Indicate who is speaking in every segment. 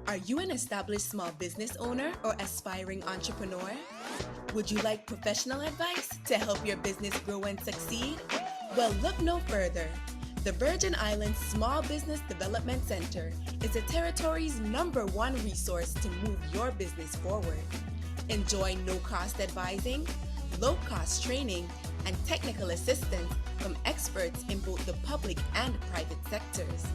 Speaker 1: Are you an established small business owner or aspiring entrepreneur? Would you like professional advice to help your business grow and succeed? Well, look no further. The Virgin Islands Small Business Development Center is the territory's #1 resource to move your business forward. Enjoy no-cost advising, low-cost training, and technical assistance from experts in both the public and private sectors.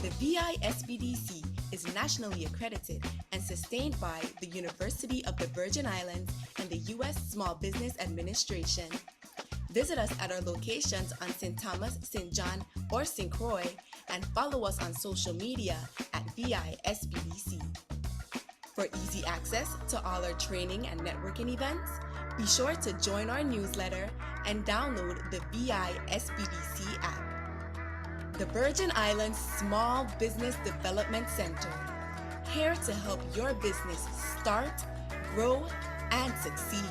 Speaker 1: The VISBDC is nationally accredited and sustained by the University of the Virgin Islands and the U.S. Small Business Administration. Visit us at our locations on St. Thomas, St. John, or St. Croix, and follow us on social media at VISBDC. For easy access to all our training and networking events, be sure to join our newsletter and download the VISBDC app. The Virgin Islands Small Business Development Center, here to help your business start, grow, and succeed.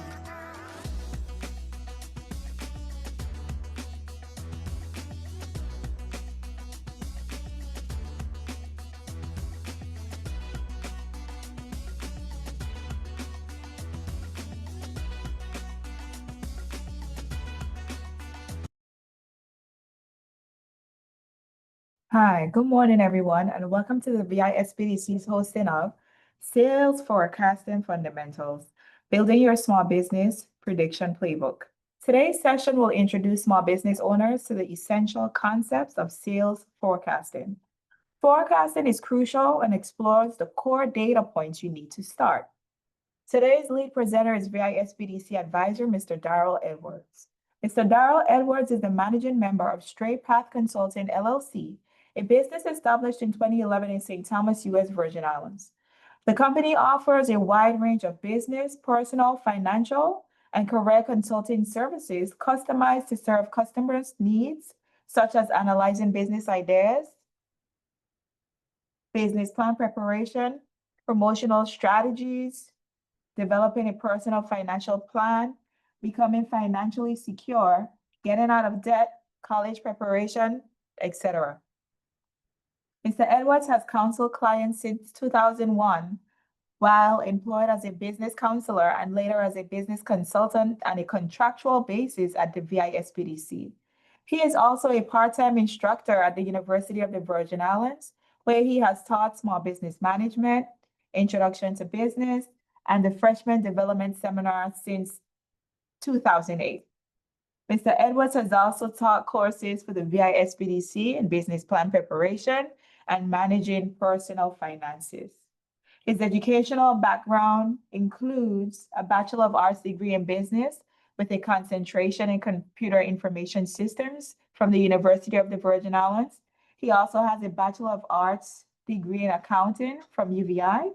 Speaker 2: Hi, good morning, everyone, and welcome to the VISBDC's hosting of Sales Forecasting Fundamentals, Building Your Small Business Prediction Playbook. Today's session will introduce small business owners to the essential concepts of sales forecasting. Forecasting is crucial and explores the core data points you need to start. Today's lead presenter is VISBDC advisor, Mr. Darrell Edwards. Mr. Darrell Edwards is the managing member of Straight Path Consulting, LLC, a business established in 2011 in St. Thomas, U.S. Virgin Islands. The company offers a wide range of business, personal, financial, and career consulting services customized to serve customers' needs, such as analyzing business ideas, business plan preparation, promotional strategies, developing a personal financial plan, becoming financially secure, getting out of debt, college preparation, etc. Mr. Edwards has counseled clients since 2001, while employed as a business counselor and later as a business consultant on a contractual basis at the VISBDC. He is also a part-time instructor at the University of the Virgin Islands, where he has taught small business management, introduction to business, and the freshman development seminar since 2008. Mr. Edwards has also taught courses for the VISBDC in business plan preparation and managing personal finances. His educational background includes a Bachelor of Arts degree in business with a concentration in computer information systems from the University of the Virgin Islands. He also has a Bachelor of Arts degree in accounting from UVI,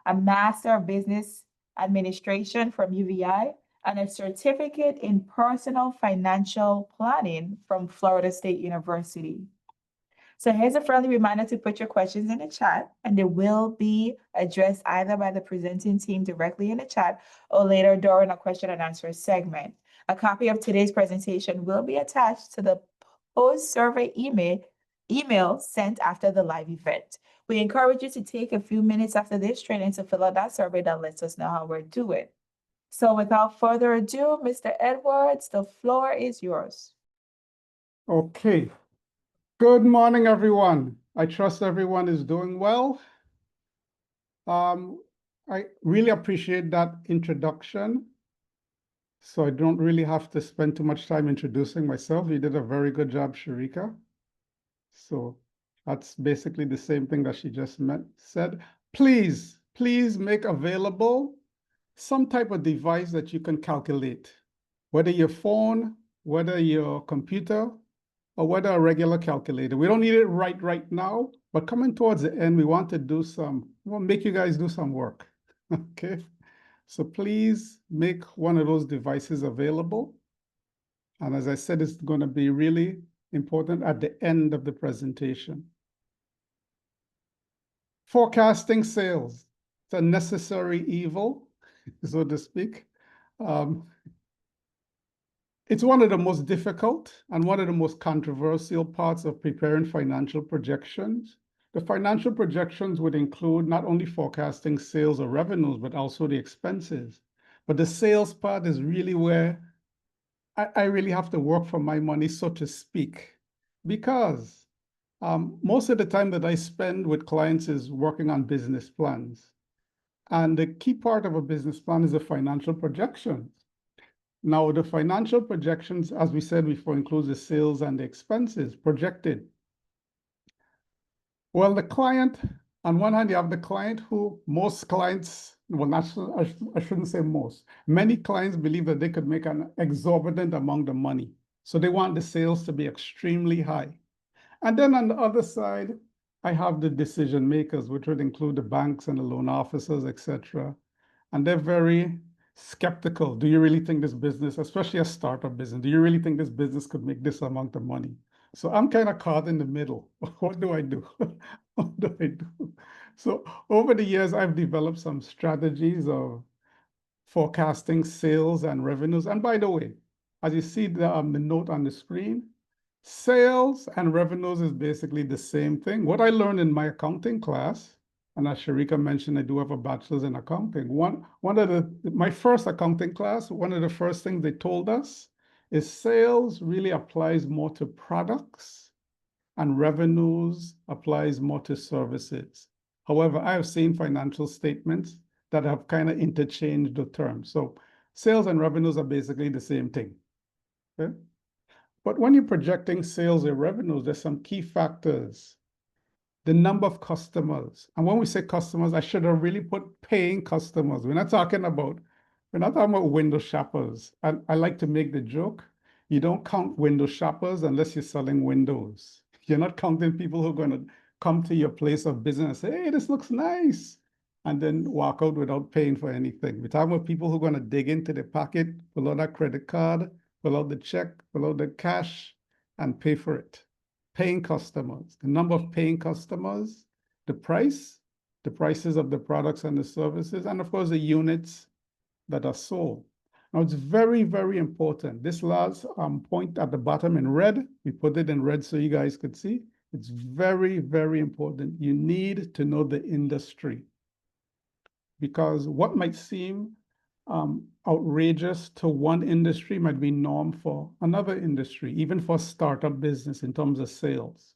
Speaker 2: a Master of Business Administration from UVI, and a certificate in personal financial planning from Florida State University. So here's a friendly reminder to put your questions in the chat, and they will be addressed either by the presenting team directly in the chat or later during a question and answer segment. A copy of today's presentation will be attached to the post-survey email sent after the live event. We encourage you to take a few minutes after this training to fill out that survey that lets us know how we're doing. So without further ado, Mr. Edwards, the floor is yours.
Speaker 3: Okay. Good morning, everyone. I trust everyone is doing well. I really appreciate that introduction. So I don't really have to spend too much time introducing myself. You did a very good job, Sharika. So that's basically the same thing that she just said. Please make available some type of device that you can calculate, whether your phone, whether your computer, or whether a regular calculator. We don't need it right now, but coming towards the end, we want to make you guys do some work, okay? So please make one of those devices available. And as I said, it's gonna be really important at the end of the presentation. Forecasting sales, it's a necessary evil, so to speak. It's one of the most difficult and one of the most controversial parts of preparing financial projections The financial projections would include not only forecasting sales or revenues, but also the expenses. But the sales part is really where I really have to work for my money, so to speak, because most of the time that I spend with clients is working on business plans. And the key part of a business plan is the financial projections. Now, the financial projections, as we said before, includes the sales and the expenses projected. Well, the client, on one hand, you have the client who most clients, well, not, I shouldn't say most, many clients believe that they could make an exorbitant amount of money. So they want the sales to be extremely high. And then on the other side, I have the decision makers, which would include the banks and the loan officers, etc. And they're very skeptical. Do you really think this business, especially a startup business, do you really think this business could make this amount of money? So I'm kind of caught in the middle. What do I do? What do I do? So over the years, I've developed some strategies of forecasting sales and revenues. And by the way, as you see the note on the screen, sales and revenues is basically the same thing. What I learned in my accounting class, and as Sharika mentioned, I do have a bachelor's in accounting. My first accounting class, one of the first things they told us is sales really applies more to products and revenues applies more to services. However, I have seen financial statements that have kind of interchanged the terms. So sales and revenues are basically the same thing. Okay? But when you're projecting sales or revenues, there's some key factors. The number of customers. And when we say customers, I should have really put paying customers. We're not talking about window shoppers. And I like to make the joke, you don't count window shoppers unless you're selling windows. You're not counting people who are going to come to your place of business and say, hey, this looks nice, and then walk out without paying for anything. We're talking about people who are going to dig into their pocket, pull out that credit card, pull out the check, pull out the cash, and pay for it. Paying customers, the number of paying customers, the prices of the products and the services, and of course, the units that are sold. Now, it's very, very important. This last point at the bottom in red, we put it in red so you guys could see. It's very, very important. You need to know the industry, because what might seem outrageous to one industry might be norm for another industry, even for startup business in terms of sales.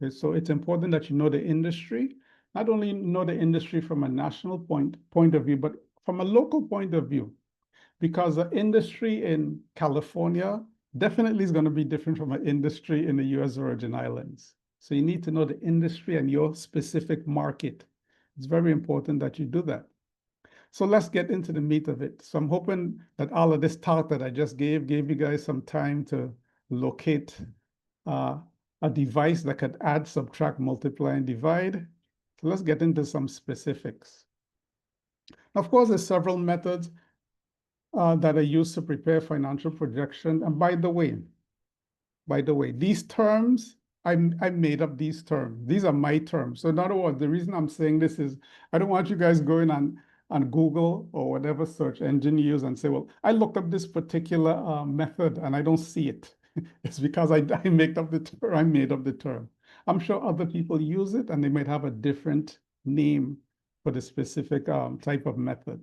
Speaker 3: Okay, so it's important that you know the industry, not only know the industry from a national point of view, but from a local point of view, because the industry in California definitely is going to be different from an industry in the US Virgin Islands. So you need to know the industry and your specific market. It's very important that you do that. So let's get into the meat of it. So I'm hoping that all of this talk that I just gave you guys some time to locate a device that could add, subtract, multiply, and divide. So let's get into some specifics. Of course, there's several methods that are used to prepare financial projection. And by the way, these terms, I made up these terms. These are my terms. So in other words, the reason I'm saying this is I don't want you guys going on Google or whatever search engine you use and say, well, I looked up this particular method and I don't see it. It's because I made up the term. I'm sure other people use it and they might have a different name for the specific type of method.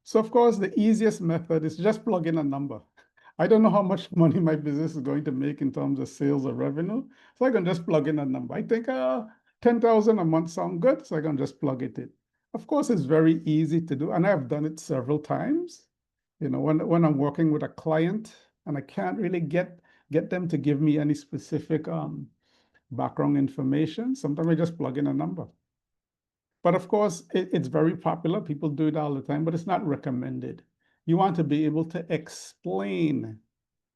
Speaker 3: So of course, the easiest method is just plug in a number. I don't know how much money my business is going to make in terms of sales or revenue. So I can just plug in a number. I think 10,000 a month sound good, so I can just plug it in. Of course, it's very easy to do, and I've done it several times. You know, when I'm working with a client and I can't really get them to give me any specific background information, sometimes I just plug in a number. But of course, it's very popular. People do it all the time, but it's not recommended. You want to be able to explain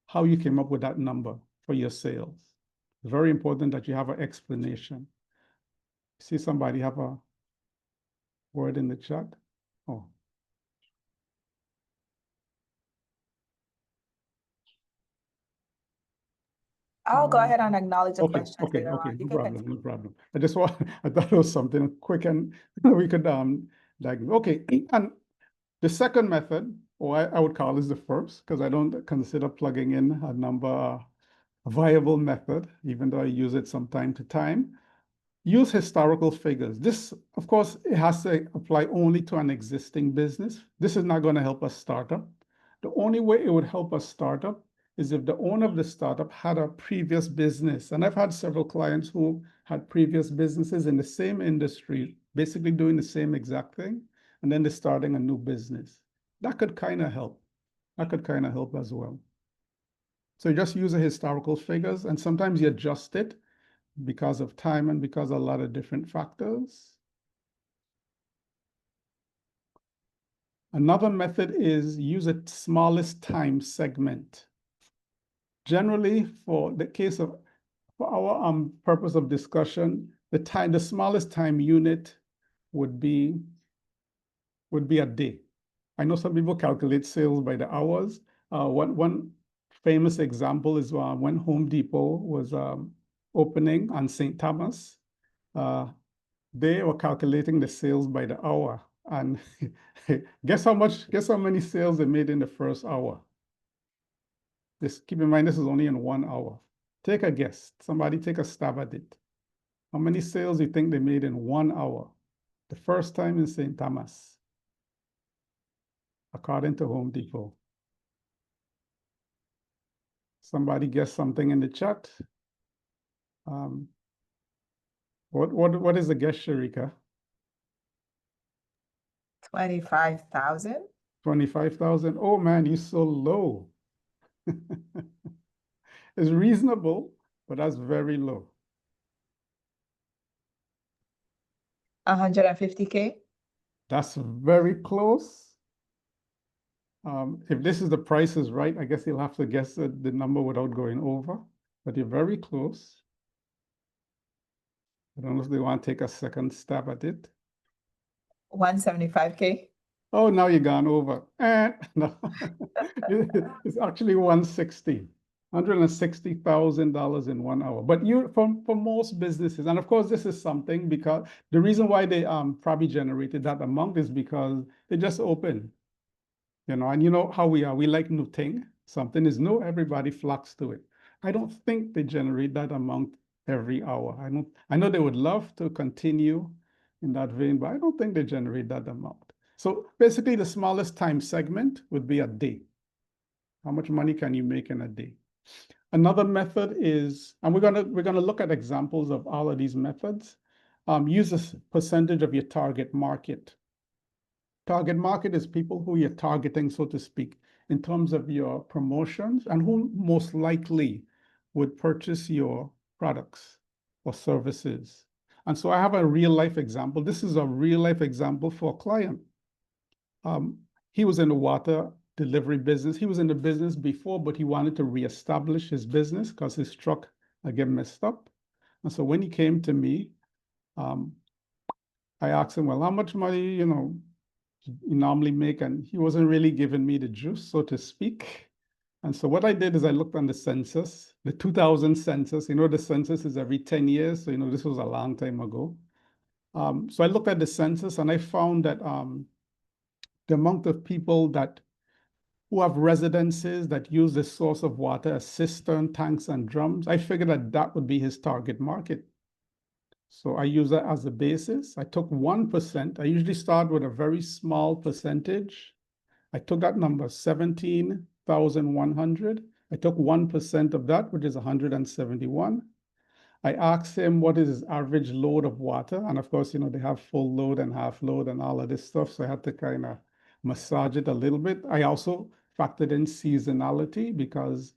Speaker 3: how you came up with that number for your sales. It's very important that you have an explanation. See somebody have a word in the chat? Oh.
Speaker 2: I'll go ahead and acknowledge the
Speaker 3: Okay,
Speaker 2: questions
Speaker 3: okay,
Speaker 2: later
Speaker 3: okay,
Speaker 2: on. You
Speaker 3: no
Speaker 2: can
Speaker 3: problem,
Speaker 2: continue.
Speaker 3: no problem. I thought it was something quick and we could diagnose. Okay, and the second method, or I would call this the first, because I don't consider plugging in a number a viable method, even though I use it from time to time. use historical figures. This, of course, it has to apply only to an existing business. This is not going to help a startup. The only way it would help a startup is if the owner of the startup had a previous business. And I've had several clients who had previous businesses in the same industry, basically doing the same exact thing, and then they're starting a new business. That could kind of help. That could kind of help as well. So you just use the historical figures, and sometimes you adjust it because of time and because of a lot of different factors. Another method is use a smallest time segment. Generally, for the case of, for our purpose of discussion, the smallest time unit would be a day. I know some people calculate sales by the hours. One famous example is when Home Depot was opening on St. Thomas. They were calculating the sales by the hour, and guess how many sales they made in the first hour? Keep in mind, this is only in 1 hour. Take a guess. Somebody take a stab at it. How many sales do you think they made in 1 hour? The first time in St. Thomas, according to Home Depot. Somebody guess something in the chat. What is the guess, Sharika?
Speaker 2: 25,000.
Speaker 3: 25,000. Oh man, you're so low. It's reasonable, but that's very low.
Speaker 2: 150K.
Speaker 3: That's very close. If this is the Price is Right, I guess you'll have to guess the number without going over, but you're very close. I don't know if they want to take a second stab at it.
Speaker 2: 175K.
Speaker 3: Oh, now you've gone over. No. It's actually $160,000 in 1 hour. But for most businesses, and of course, this is something because the reason why they probably generated that amount is because they just opened. And you know how we are. We like new thing. Something is new, everybody flocks to it. I don't think they generate that amount every hour. I know they would love to continue in that vein, but I don't think they generate that amount. So basically, the smallest time segment would be a day. How much money can you make in a day? Another method is, and we're gonna look at examples of all of these methods. Use a percentage of your target market. Target market is people who you're targeting, so to speak, in terms of your promotions and who most likely would purchase your products or services. And so I have a real life example. This is a real life example for a client. He was in the water delivery business. He was in the business before, but he wanted to reestablish his business because his truck again messed up. And so when he came to me, I asked him, well, how much money, you normally make? And he wasn't really giving me the juice, so to speak. And so what I did is I looked on the census, the 2000 census. The census is every 10 years. So, this was a long time ago. So I looked at the census and I found that the amount of people who have residences that use this source of water as cistern, tanks, and drums, I figured that would be his target market. So I use that as a basis. I took 1%. I usually start with a very small percentage. I took that number, 17,100. I took 1% of that, which is 171. I asked him what is his average load of water. And of course, they have full load and half load and all of this stuff. So I had to kind of massage it a little bit. I also factored in seasonality because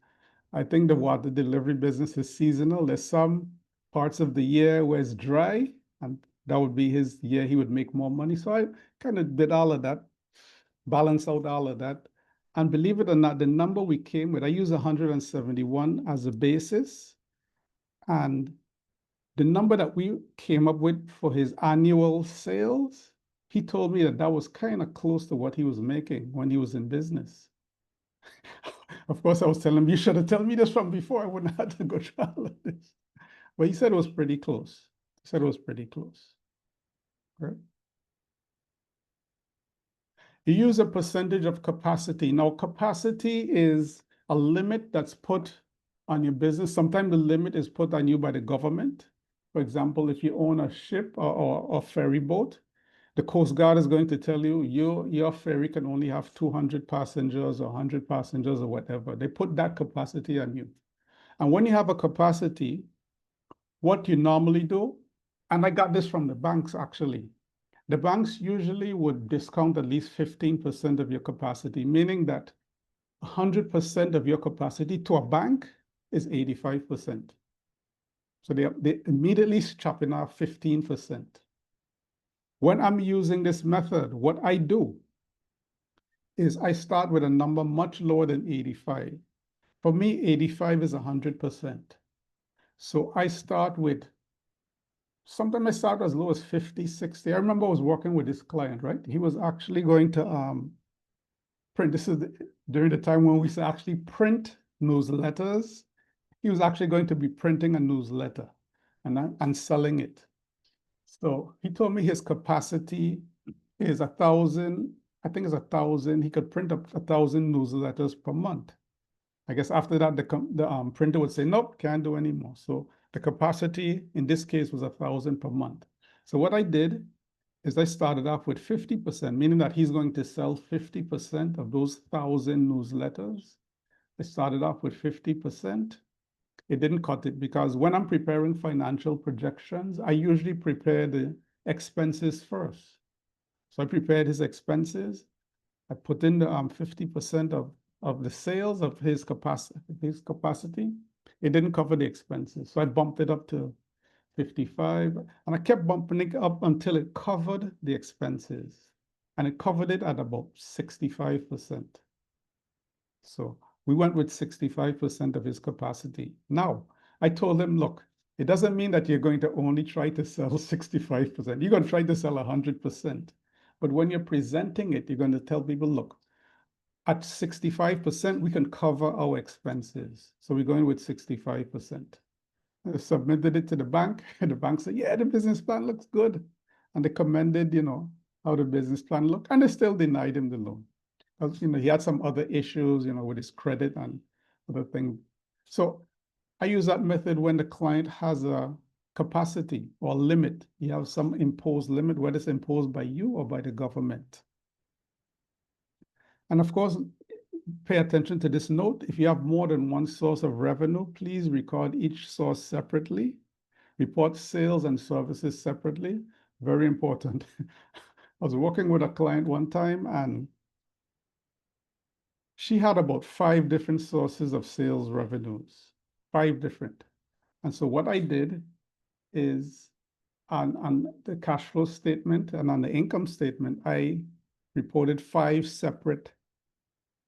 Speaker 3: I think the water delivery business is seasonal. There's some parts of the year where it's dry, and that would be his year he would make more money. So I kind of did all of that, balance out all of that. And believe it or not, the number we came with, I use 171 as a basis. And the number that we came up with for his annual sales, he told me that was kind of close to what he was making when he was in business. Of course, I was telling him, you should have told me this from before. I wouldn't have to go through all of this. But he said it was pretty close. He said it was pretty close. Right? You use a percentage of capacity. Now, capacity is a limit that's put on your business. Sometimes the limit is put on you by the government. For example, if you own a ship or ferry boat, the Coast Guard is going to tell you your ferry can only have 200 passengers or 100 passengers or whatever. They put that capacity on you. And when you have a capacity, what you normally do, and I got this from the banks actually, the banks usually would discount at least 15% of your capacity, meaning that 100% of your capacity to a bank is 85%. So they immediately chopping off 15%. When I'm using this method, what I do is I start with a number much lower than 85. For me, 85 is 100%. So I start with, sometimes I start as low as 50, 60. I remember I was working with this client, right? He was actually going to print, during the time when we used to actually print newsletters. He was actually going to be printing a newsletter and selling it. So he told me his capacity is 1,000, I think it's 1,000. He could print up 1,000 newsletters per month. I guess after that, the printer would say, nope, can't do anymore. So the capacity in this case was 1,000 per month. So what I did is I started off with 50%, meaning that he's going to sell 50% of those 1,000 newsletters. I started off with 50%. It didn't cut it because when I'm preparing financial projections, I usually prepare the expenses first. So I prepared his expenses. I put in the 50% of the sales of his capacity. It didn't cover the expenses. So I bumped it up to 55, and I kept bumping it up until it covered the expenses. And it covered it at about 65%. So we went with 65% of his capacity. Now, I told him, look, it doesn't mean that you're going to only try to sell 65%. You're going to try to sell 100%. But when you're presenting it, you're going to tell people, look, at 65%, we can cover our expenses. So we're going with 65%. I submitted it to the bank, and the bank said, yeah, the business plan looks good. And they commended, how the business plan looked, and they still denied him the loan. He had some other issues, with his credit and other things. So I use that method when the client has a capacity or limit. You have some imposed limit, whether it's imposed by you or by the government. And of course, pay attention to this note. If you have more than one source of revenue, please record each source separately. Report sales and services separately. Very important. I was working with a client one time, and she had about 5 different sources of sales revenues, 5 different. And so what I did is on the cash flow statement and on the income statement, I reported 5 separate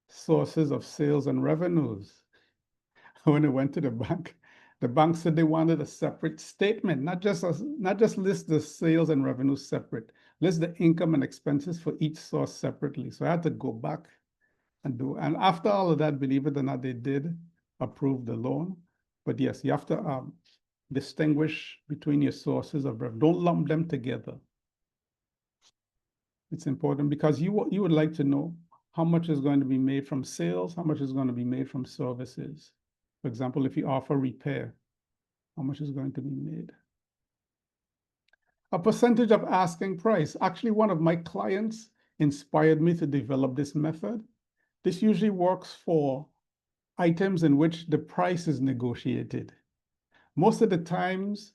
Speaker 3: sources of sales and revenues. When I went to the bank said they wanted a separate statement, not just list the sales and revenues separate, list the income and expenses for each source separately. So I had to go back and after all of that, believe it or not, they did approve the loan. But yes, you have to distinguish between your sources of revenue. Don't lump them together. It's important because you would like to know how much is going to be made from sales, how much is going to be made from services. For example, if you offer repair, how much is going to be made? A percentage of asking price. Actually, one of my clients inspired me to develop this method. This usually works for items in which the price is negotiated. Most of the times,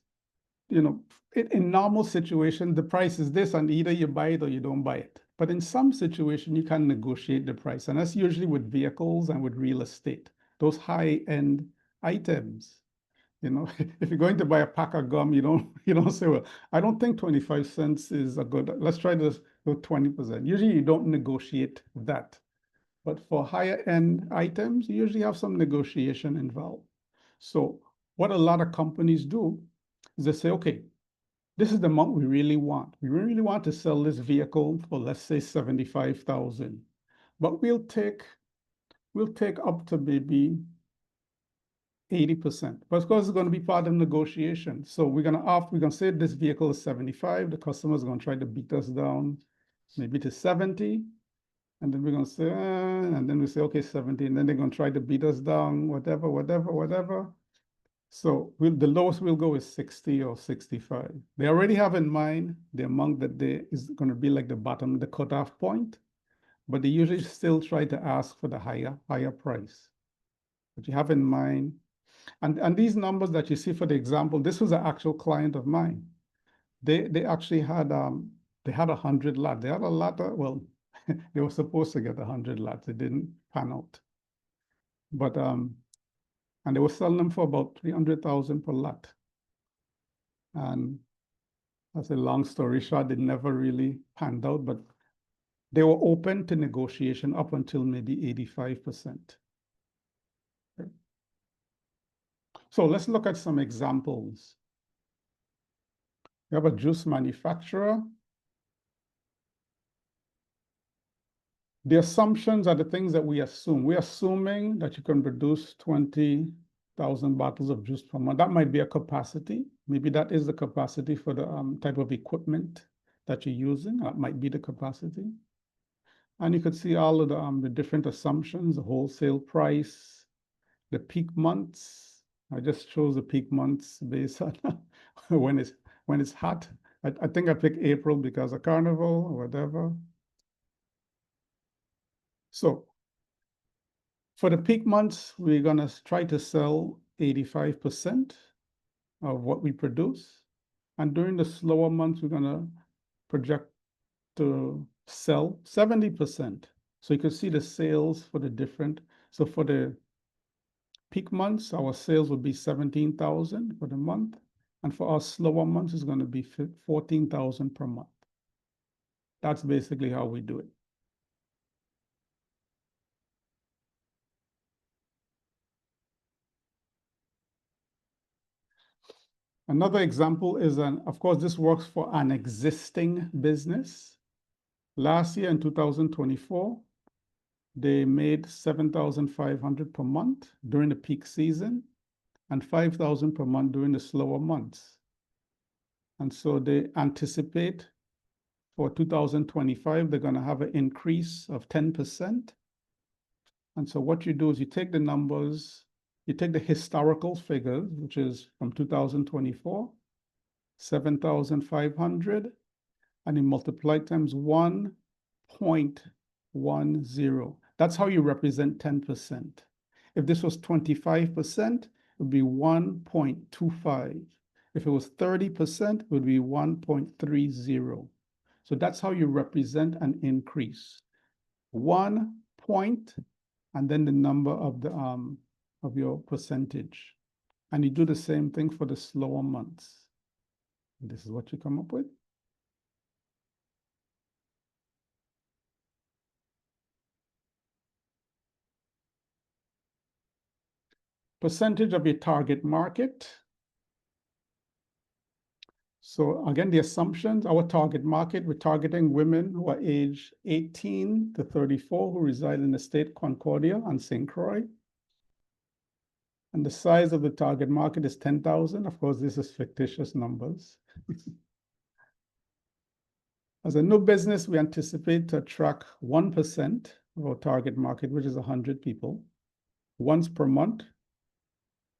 Speaker 3: in normal situation, the price is this, and either you buy it or you don't buy it. But in some situation, you can negotiate the price, and that's usually with vehicles and with real estate, those high-end items. If you're going to buy a pack of gum, you don't say, well, I don't think 25 cents is a good, let's try this with 20%. Usually you don't negotiate that. But for higher end items, you usually have some negotiation involved. So what a lot of companies do is they say, okay, this is the amount we really want. We really want to sell this vehicle for, let's say, 75,000. But we'll take up to maybe 80%. But of course, it's going to be part of negotiation. So we're going to say this vehicle is 75. The customer is going to try to beat us down maybe to 70. And then we're going to say, and then we say, okay, 70. And then they're going to try to beat us down, whatever. So the lowest we'll go is 60 or 65. They already have in mind the amount that is going to be like the bottom, the cutoff point, but they usually still try to ask for the higher price. But you have in mind, and these numbers that you see for the example, this was an actual client of mine. They actually had 100 lots. They had a lot of, well, they were supposed to get 100 lots. It didn't pan out. But and they were selling them for about 300,000 per lot. And that's a long story short, it never really panned out, but they were open to negotiation up until maybe 85%. Okay. So let's look at some examples. We have a juice manufacturer. The assumptions are the things that we assume. We're assuming that you can produce 20,000 bottles of juice per month. That might be a capacity. Maybe that is the capacity for the type of equipment that you're using. That might be the capacity. And you could see all of the different assumptions, the wholesale price, the peak months. I just chose the peak months based on when it's hot. I think I picked April because of Carnival or whatever. So for the peak months, we're going to try to sell 85% of what we produce. And during the slower months, we're going to project to sell 70%. So you can see the sales for the different. So for the peak months, our sales would be 17,000 for the month. And for our slower months, it's going to be 14,000 per month. That's basically how we do it. Another example is, of course, this works for an existing business. Last year in 2024, they made 7,500 per month during the peak season and 5,000 per month during the slower months. And so they anticipate for 2025, they're going to have an increase of 10%. And so what you do is you take the numbers, you take the historical figures, which is from 2024, 7,500, and you multiply times 1.10. That's how you represent 10%. If this was 25%, it would be 1.25. If it was 30%, it would be 1.30. So that's how you represent an increase. 1 point, and then the number of the of your percentage. And you do the same thing for the slower months. This is what you come up with. Percentage of your target market. So again, the assumptions, our target market, we're targeting women who are age 18 to 34 who reside in the state Concordia and St. Croix. And the size of the target market is 10,000. Of course, this is fictitious numbers. As a new business, we anticipate to attract 1% of our target market, which is 100 people, once per month.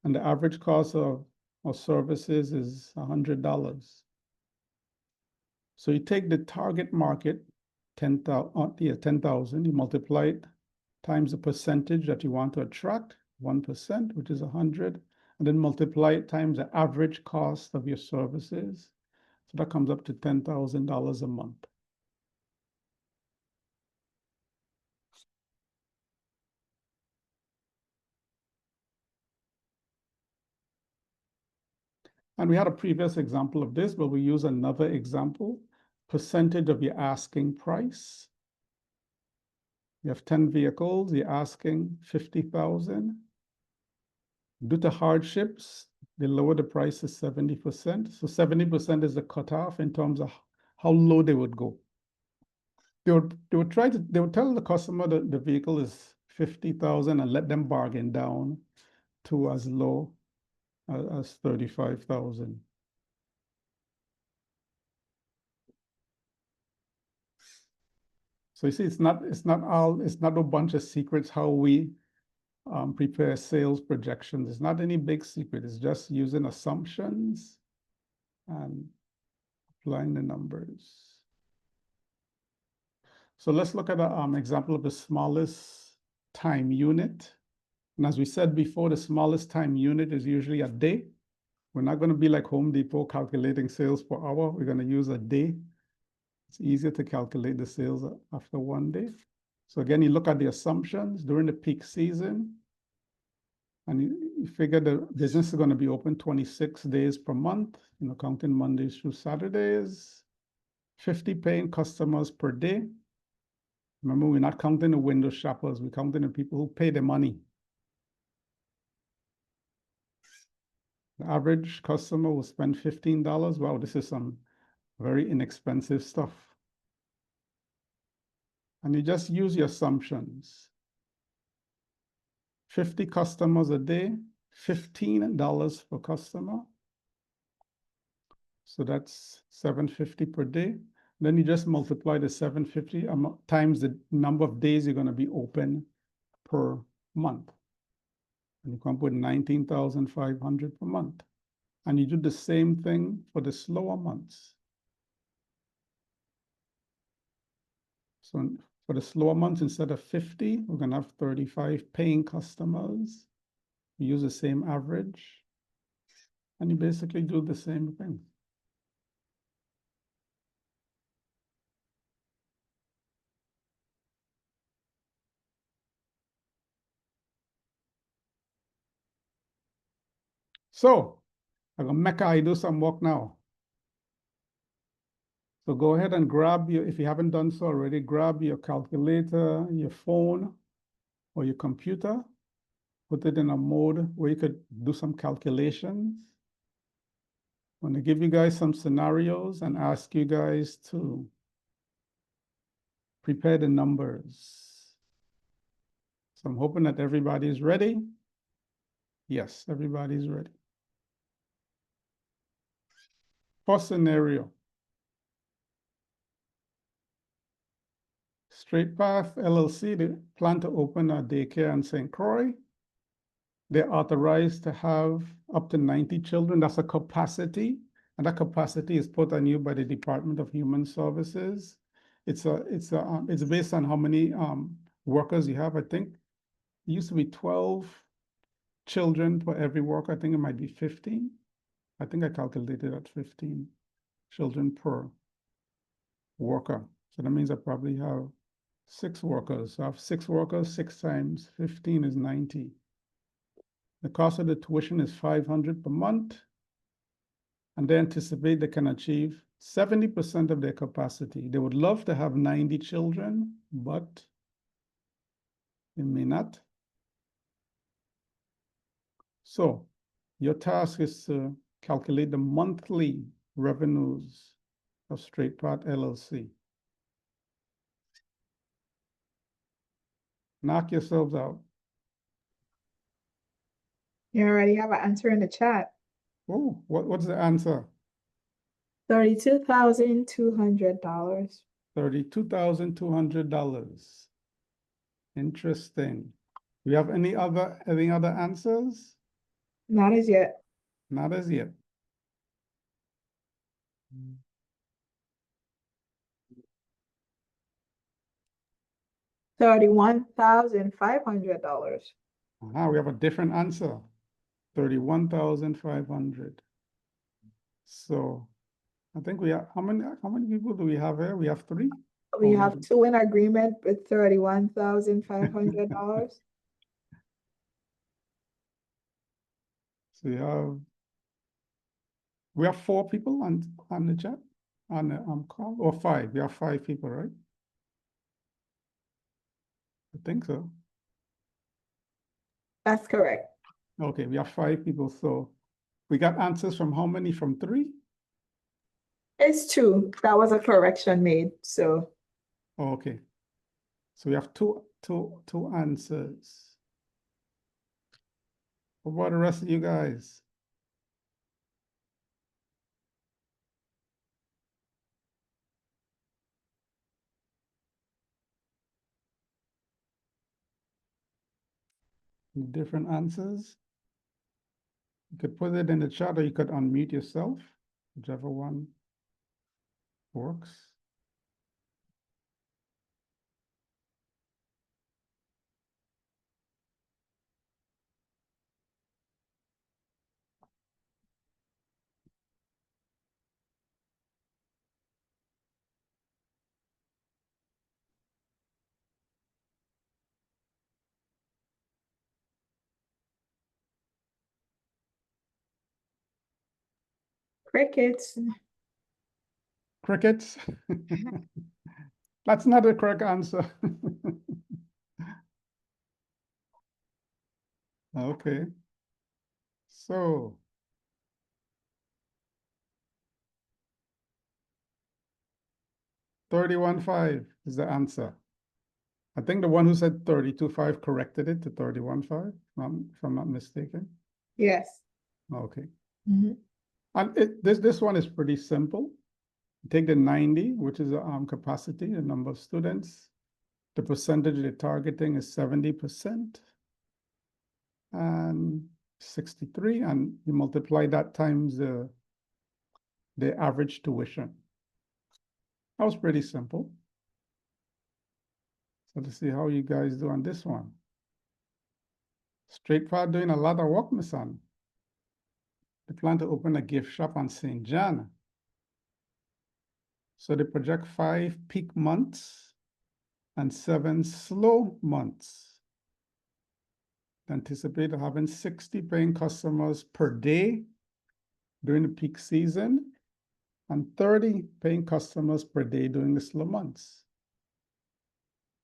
Speaker 3: And the average cost of our services is $100. So you take the target market, 10,000, you multiply it times the percentage that you want to attract, 1%, which is 100, and then multiply it times the average cost of your services. So that comes up to $10,000 a month. And we had a previous example of this, but we use another example, percentage of your asking price. You have 10 vehicles, you're asking 50,000. Due to hardships, they lower the price to 70%. So 70% is the cutoff in terms of how low they would go. They would tell the customer that the vehicle is 50,000 and let them bargain down to as low as 35,000. So you see, it's not a bunch of secrets how we prepare sales projections. It's not any big secret. It's just using assumptions and applying the numbers. So let's look at an example of the smallest time unit. And as we said before, the smallest time unit is usually a day. We're not going to be like Home Depot calculating sales per hour. We're going to use a day. It's easier to calculate the sales after one day. So again, you look at the assumptions during the peak season, and you figure the business is going to be open 26 days per month, counting Mondays through Saturdays, 50 paying customers per day. Remember, we're not counting the window shoppers. We're counting the people who pay the money. The average customer will spend $15. Wow, this is some very inexpensive stuff. And you just use your assumptions. 50 customers a day, $15 per customer. So that's $750 per day. Then you just multiply the $750 times the number of days you're going to be open per month. And you come up with $19,500 per month. And you do the same thing for the slower months. So for the slower months, instead of 50, we're going to have 35 paying customers. You use the same average. And you basically do the same thing. So I'm going to make I do some work now. So go ahead and grab your, if you haven't done so already, grab your calculator, your phone, or your computer. Put it in a mode where you could do some calculations. I'm going to give you guys some scenarios and ask you guys to prepare the numbers. So I'm hoping that everybody's ready. Yes, everybody's ready. First scenario. Straight Path LLC, they plan to open a daycare in St. Croix. They're authorized to have up to 90 children. That's a capacity. And that capacity is put on you by the Department of Human Services. It's based on how many workers you have. I think it used to be 12 children per every worker. I think it might be 15. I think I calculated at 15 children per worker. So that means I probably have 6 workers. So I have 6 workers, 6 times 15 is 90. The cost of the tuition is $500 per month. And they anticipate they can achieve 70% of their capacity. They would love to have 90 children, but they may not. So your task is to calculate the monthly revenues of Straight Path LLC. Knock yourselves out.
Speaker 2: You already have an answer in the chat.
Speaker 3: Oh, what's the answer?
Speaker 2: $32,200.
Speaker 3: $32,200. Interesting. Do you have any other answers?
Speaker 2: Not as yet.
Speaker 3: Not as yet.
Speaker 2: $31,500.
Speaker 3: We have a different answer. 31,500. So I think we have, how many people do we have here? We have 3.
Speaker 2: We have 2 in agreement with $31,500.
Speaker 3: So we have 4 people on the chat, on the call, or 5. We have 5 people, right? I think so.
Speaker 2: That's correct.
Speaker 3: Okay, we have 5 people. So we got answers from how many? From 3?
Speaker 2: It's 2. That was a correction made. So
Speaker 3: Okay. So we have two answers. What about the rest of you guys? Different answers. You could put it in the chat or you could unmute yourself, whichever one works.
Speaker 2: Crickets.
Speaker 3: Crickets. That's not the correct answer. Okay. So 31.5 is the answer. I think the one who said 32.5 corrected it to 31.5, if I'm not mistaken.
Speaker 2: Yes.
Speaker 3: Okay.
Speaker 2: Mhm.
Speaker 3: And this one is pretty simple. Take the 90, which is the capacity, the number of students. The percentage they're targeting is 70% and 63, and you multiply that times the average tuition. That was pretty simple. So let's see how you guys do on this one. Straight Path doing a lot of work, my son. They plan to open a gift shop on St. John. So they project 5 peak months and 7 slow months. They anticipate having 60 paying customers per day during the peak season and 30 paying customers per day during the slow months.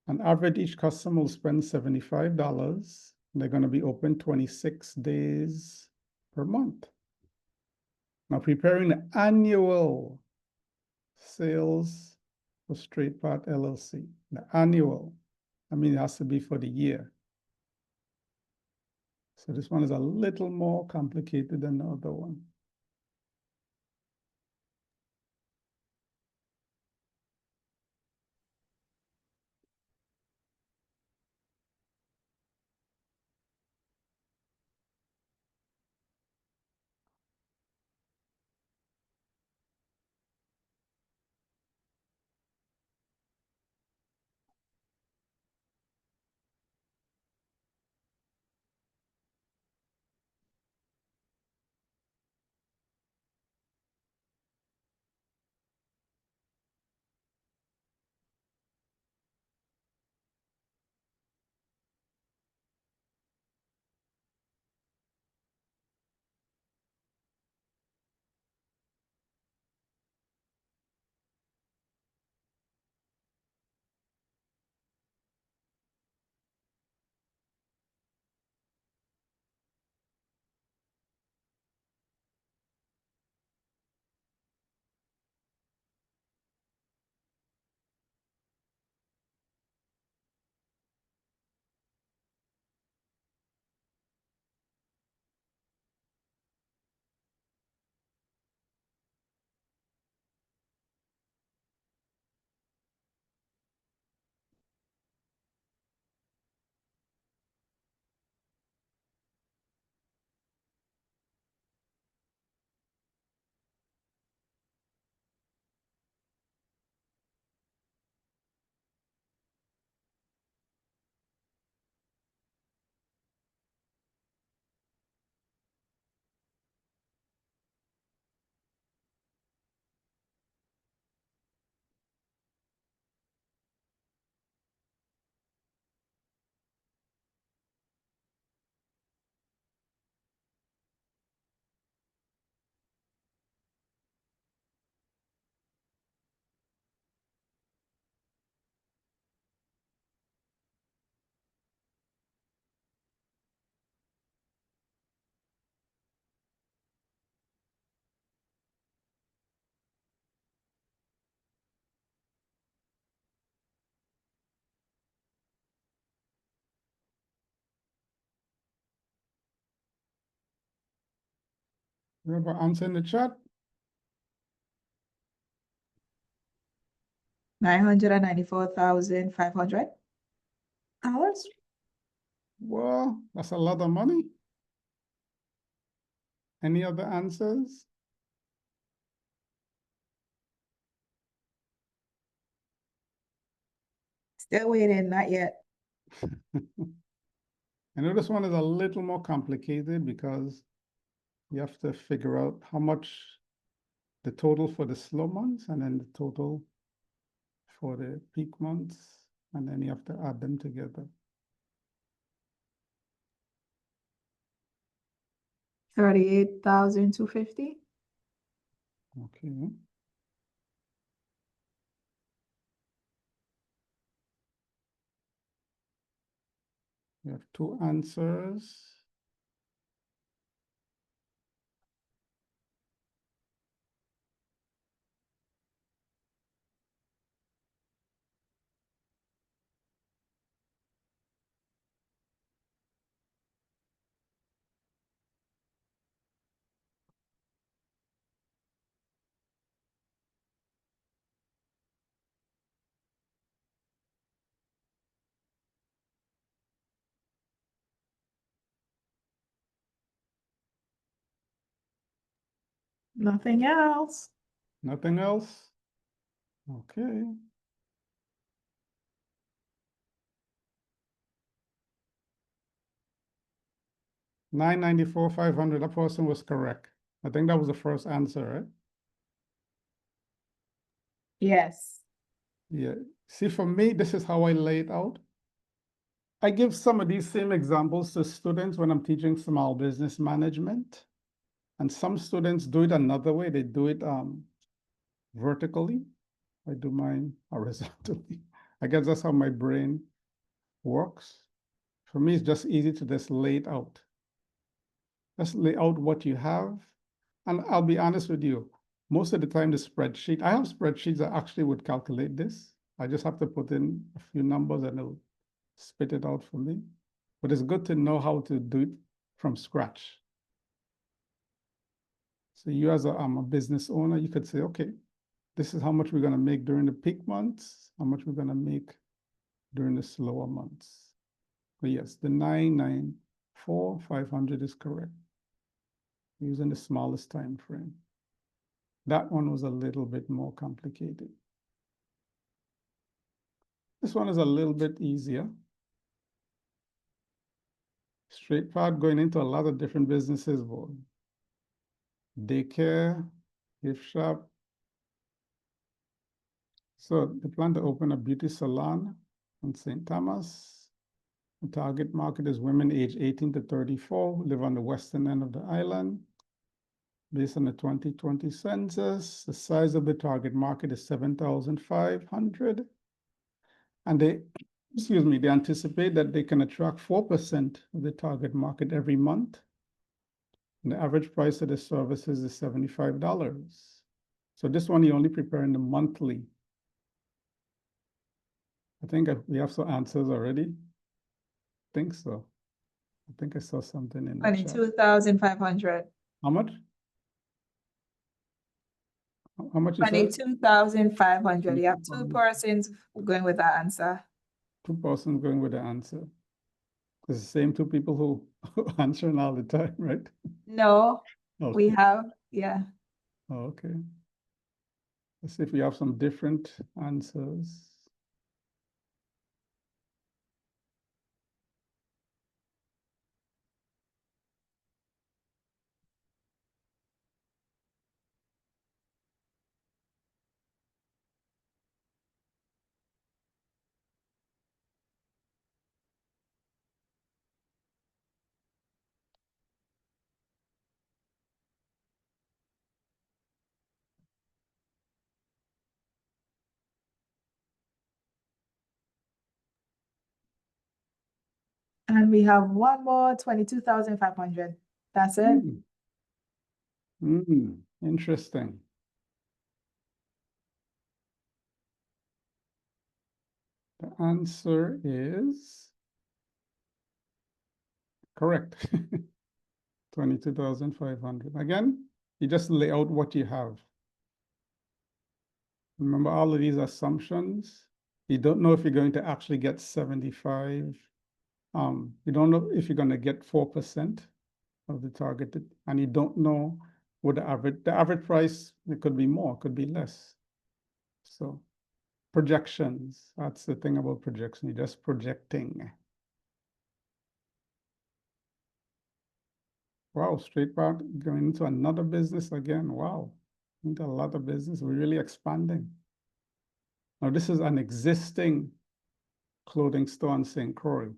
Speaker 3: On average, each customer will spend $75. They're going to be open 26 days per month. Now, preparing the annual sales for Straight Path LLC. The annual, I mean, it has to be for the year. So this one is a little more complicated than the other one. You have an answer in the chat?
Speaker 2: $994,500.
Speaker 3: Well, that's a lot of money. Any other answers?
Speaker 2: Still waiting, not yet.
Speaker 3: I know this one is a little more complicated because you have to figure out how much the total for the slow months and then the total for the peak months, and then you have to add them together.
Speaker 2: 38,250.
Speaker 3: Okay. We have two answers.
Speaker 2: Nothing else.
Speaker 3: Nothing else? Okay. $994,500. That person was correct. I think that was the first answer, right?
Speaker 2: Yes.
Speaker 3: Yeah. See, for me, this is how I lay it out. I give some of these same examples to students when I'm teaching small business management. And some students do it another way. They do it vertically. I do mine horizontally. I guess that's how my brain works. For me, it's just easy to just lay it out. Just lay out what you have. And I'll be honest with you, most of the time the spreadsheet, I have spreadsheets that actually would calculate this. I just have to put in a few numbers and it'll spit it out for me. But it's good to know how to do it from scratch. So you as a business owner, you could say, okay, this is how much we're going to make during the peak months, how much we're going to make during the slower months. But yes, the 994,500 is correct, using the smallest time frame. That one was a little bit more complicated. This one is a little bit easier. Straight path going into a lot of different businesses, daycare, gift shop. So they plan to open a beauty salon in St. Thomas. The target market is women aged 18 to 34, live on the western end of the island. Based on the 2020 census, the size of the target market is 7,500. And they anticipate that they can attract 4% of the target market every month. And the average price of the services is $75. So this one, you're only preparing the monthly. I think we have some answers already. I think so. I think I saw something in the chat.
Speaker 2: 22,500.
Speaker 3: How much? How much you said?
Speaker 2: 22,500. You have two
Speaker 3: 22,000.
Speaker 2: persons going with that answer.
Speaker 3: Two persons going with the answer. It's the same two people who answering all the time, right?
Speaker 2: No, we
Speaker 3: Okay.
Speaker 2: have, yeah.
Speaker 3: Oh, okay. Let's see if we have some different answers.
Speaker 2: And we have one more, 22,500. That's it.
Speaker 3: Interesting. The answer is correct. 22,500. Again, you just lay out what you have. Remember all of these assumptions. You don't know if you're going to actually get 75 You don't know if you're gonna get 4% of the targeted, and you don't know what the average price, it could be more, could be less. So projections, that's the thing about projection, you're just projecting. Wow, straight back, going into another business again, wow. Into a lot of business, we're really expanding. Now this is an existing clothing store in St. Croix.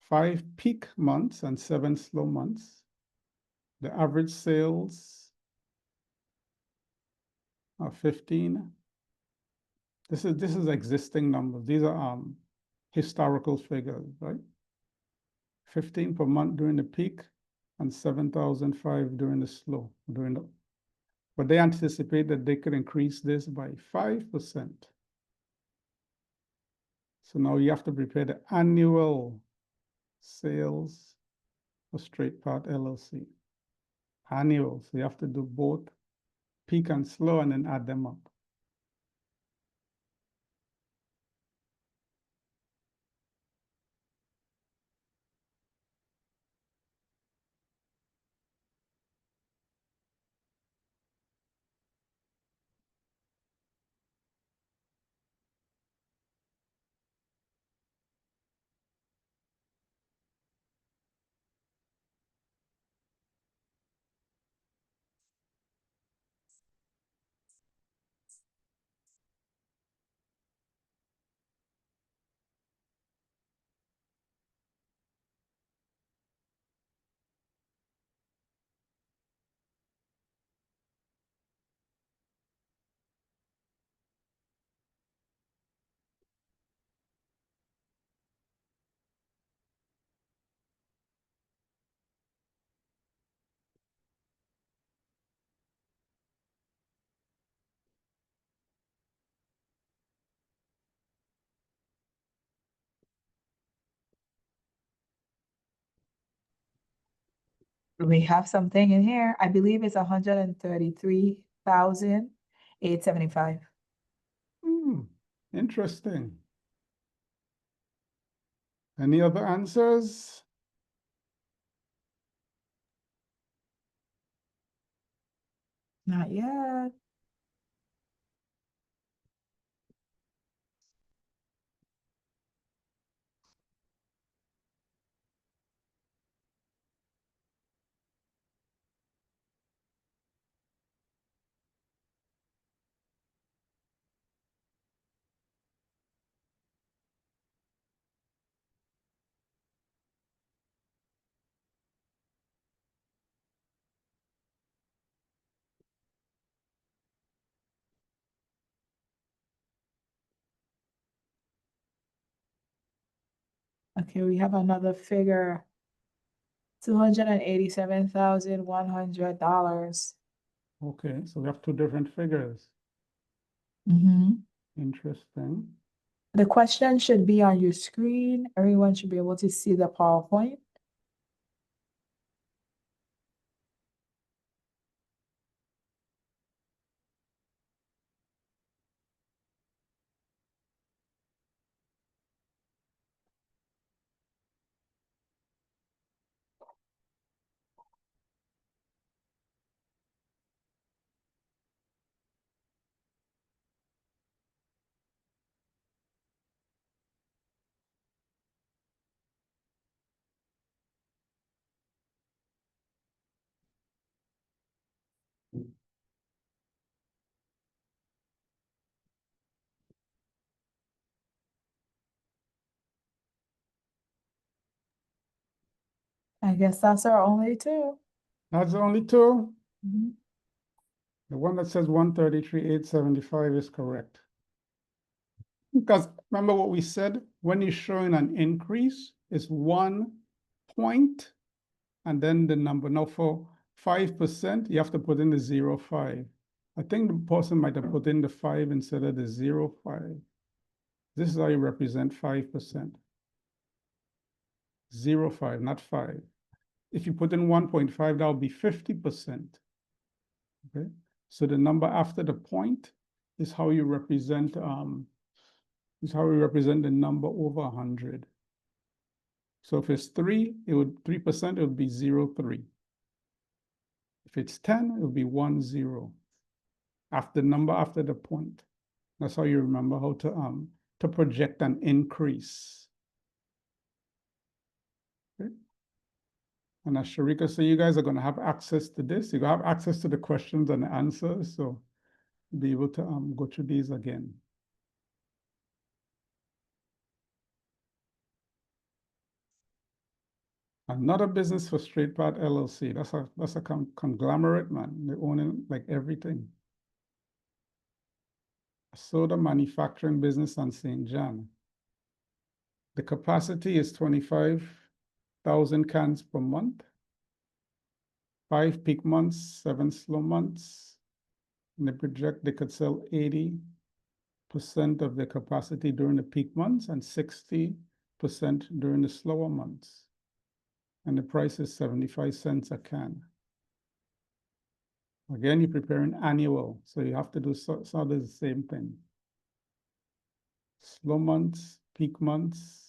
Speaker 3: 5 peak months and 7 slow months. The average sales are 15. This is existing numbers. These are historical figures, right? 15 per month during the peak and 7,005 during the slow, but they anticipate that they could increase this by 5%. So now you have to prepare the annual sales for Straight Path LLC. Annual, so you have to do both peak and slow and then add them up.
Speaker 2: We have something in here. I believe it's 133,875.
Speaker 3: Interesting. Any other answers?
Speaker 2: Not yet. Okay, we have another figure. $287,100.
Speaker 3: Okay, so we have 2 different figures.
Speaker 2: Mm-hmm.
Speaker 3: Interesting.
Speaker 2: The question should be on your screen. Everyone should be able to see the PowerPoint. I guess that's our only two.
Speaker 3: That's only 2.
Speaker 2: Mhm.
Speaker 3: The one that says 133,875 is correct. Because remember what we said, when you're showing an increase, it's 1 point and then the number. Now for 5%, you have to put in the 0.5. I think the person might have put in the 5 instead of the 0.5. This is how you represent 5%. 0.5, not 5. If you put in 1.5, that would be 50%. Okay, so the number after the point is how you represent the number over 100. So if it's 3%, it would be 0.3. If it's 10, it would be 1.0. After number after the point. That's how you remember how to project an increase. Okay. And as Sharika said, you guys are going to have access to this. You're going to have access to the questions and the answers. So be able to go through these again. Another business for Straight Path LLC. That's a conglomerate, man. They own like everything. A soda manufacturing business on St. John. The capacity is 25,000 cans per month. 5 peak months, 7 slow months. And they project they could sell 80% of their capacity during the peak months and 60% during the slower months. And the price is 75 cents a can. Again, you're preparing annual, so you have to do sort of the same thing. Slow months, peak months.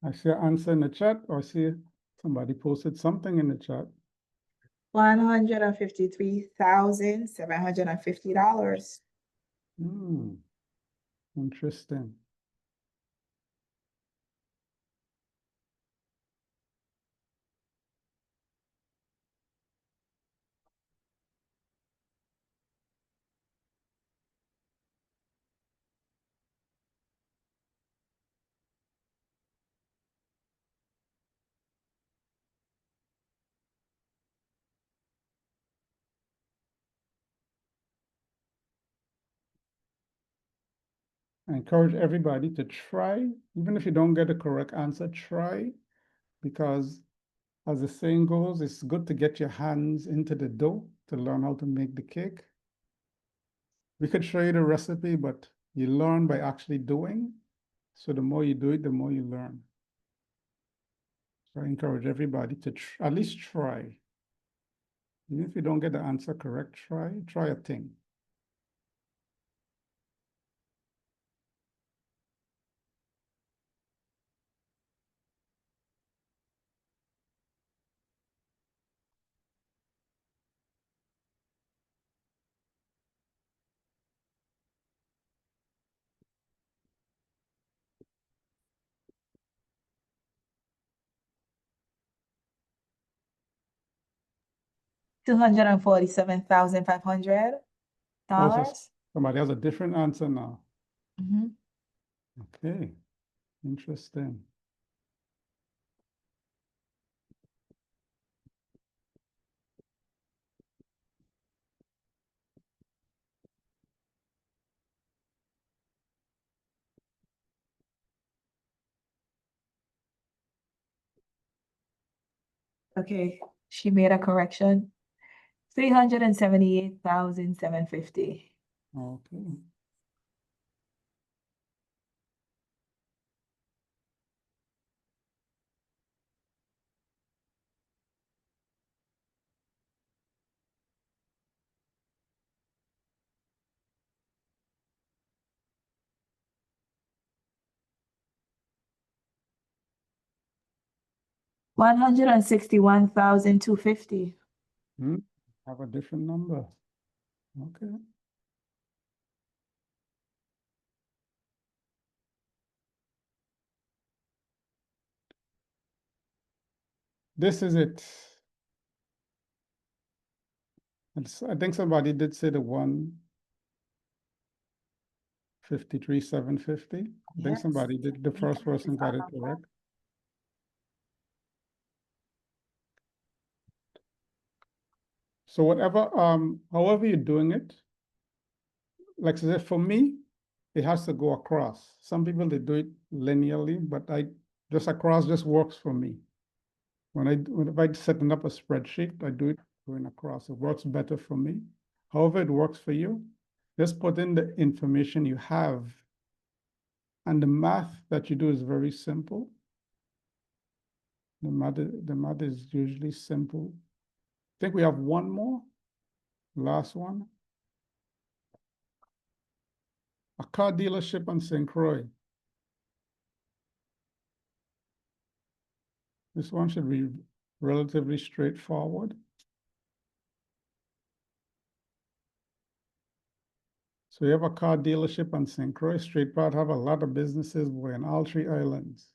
Speaker 3: I see an answer in the chat, or I see somebody posted something in the chat.
Speaker 2: $153,750.
Speaker 3: Interesting. I encourage everybody to try, even if you don't get a correct answer, try, because as the saying goes, it's good to get your hands into the dough to learn how to make the cake. We could show you the recipe, but you learn by actually doing. So the more you do it, the more you learn. So I encourage everybody to at least try. Even if you don't get the answer correct, try a thing.
Speaker 2: $247,500.
Speaker 3: Also, somebody has a different answer now.
Speaker 2: Mhm.
Speaker 3: Okay, interesting.
Speaker 2: Okay, she made a correction. 378,750.
Speaker 3: Okay.
Speaker 2: $161,250.
Speaker 3: Have a different number. Okay. This is it. I think somebody did say the 153,750. I think
Speaker 2: Yes.
Speaker 3: somebody did. The first person got it correct. So whatever, however you're doing it, like I said, for me, it has to go across. Some people, they do it linearly, but just across just works for me. If I'm setting up a spreadsheet, I do it going across. It works better for me. However it works for you, just put in the information you have. And the math that you do is very simple. The math is usually simple. I think we have one more, last one. A car dealership on St. Croix. This one should be relatively straightforward. So you have a car dealership on St. Croix. Straight Path have a lot of businesses in all three islands.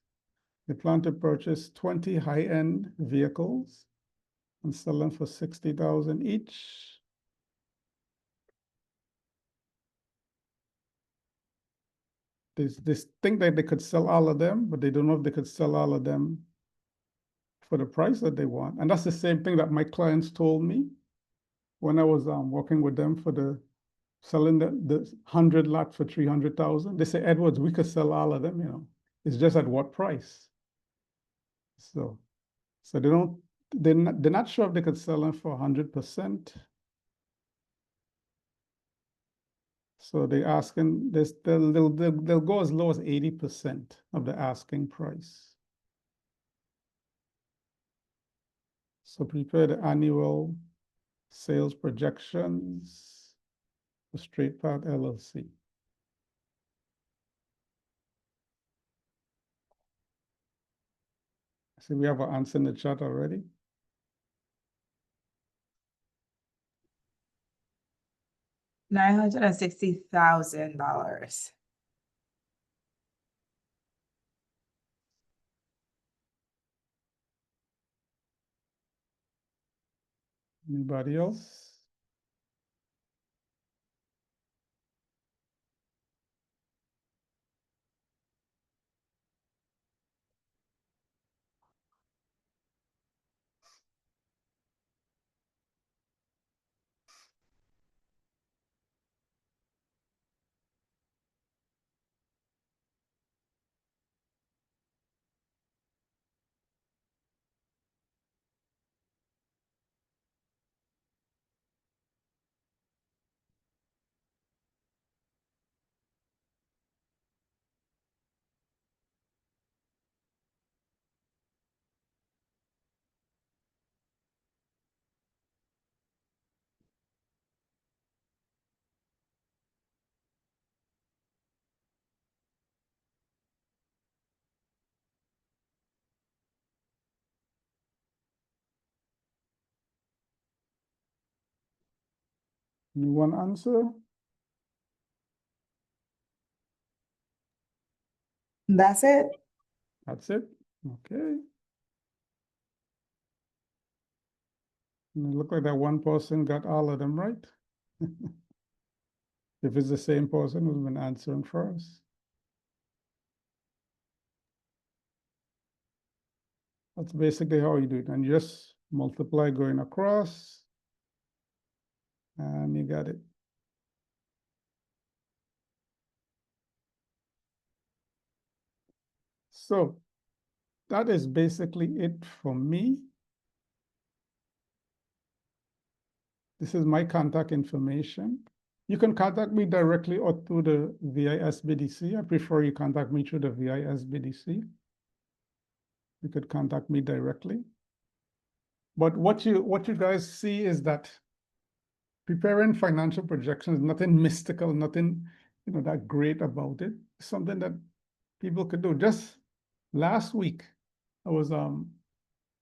Speaker 3: They plan to purchase 20 high-end vehicles and sell them for $60,000 each. They think that they could sell all of them, but they don't know if they could sell all of them for the price that they want. And that's the same thing that my clients told me when I was working with them for selling the 100 lot for 300,000. They say, Edwards, we could sell all of them, you know. It's just at what price? So they're not sure if they could sell them for 100%. So they're asking this, they'll go as low as 80% of the asking price. So prepare the annual sales projections for Straight Path LLC. See, we have an answer in the chat already.
Speaker 2: $960,000.
Speaker 3: Anybody else? Anyone answer?
Speaker 2: That's it.
Speaker 3: That's it. Okay. And it looked like that one person got all of them right. If it's the same person who's been answering first. That's basically how you do it. And you just multiply going across. And you got it. So that is basically it for me. This is my contact information. You can contact me directly or through the VISBDC. I prefer you contact me through the VISBDC. You could contact me directly. But what you guys see is that preparing financial projections, nothing mystical, nothing that great about it. It's something that people could do. Just last week, I was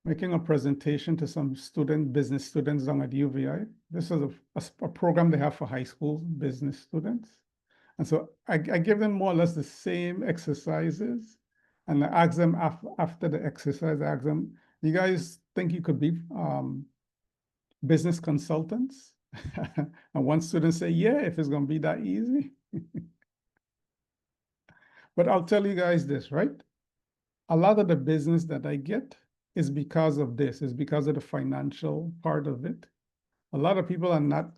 Speaker 3: making a presentation to some business students down at UVI. This is a program they have for high school business students. And so I give them more or less the same exercises. And I ask them after the exercise, I ask them, you guys think you could be business consultants? And one student say, yeah, if it's going to be that easy. But I'll tell you guys this, right? A lot of the business that I get is because of this, is because of the financial part of it. A lot of people are not,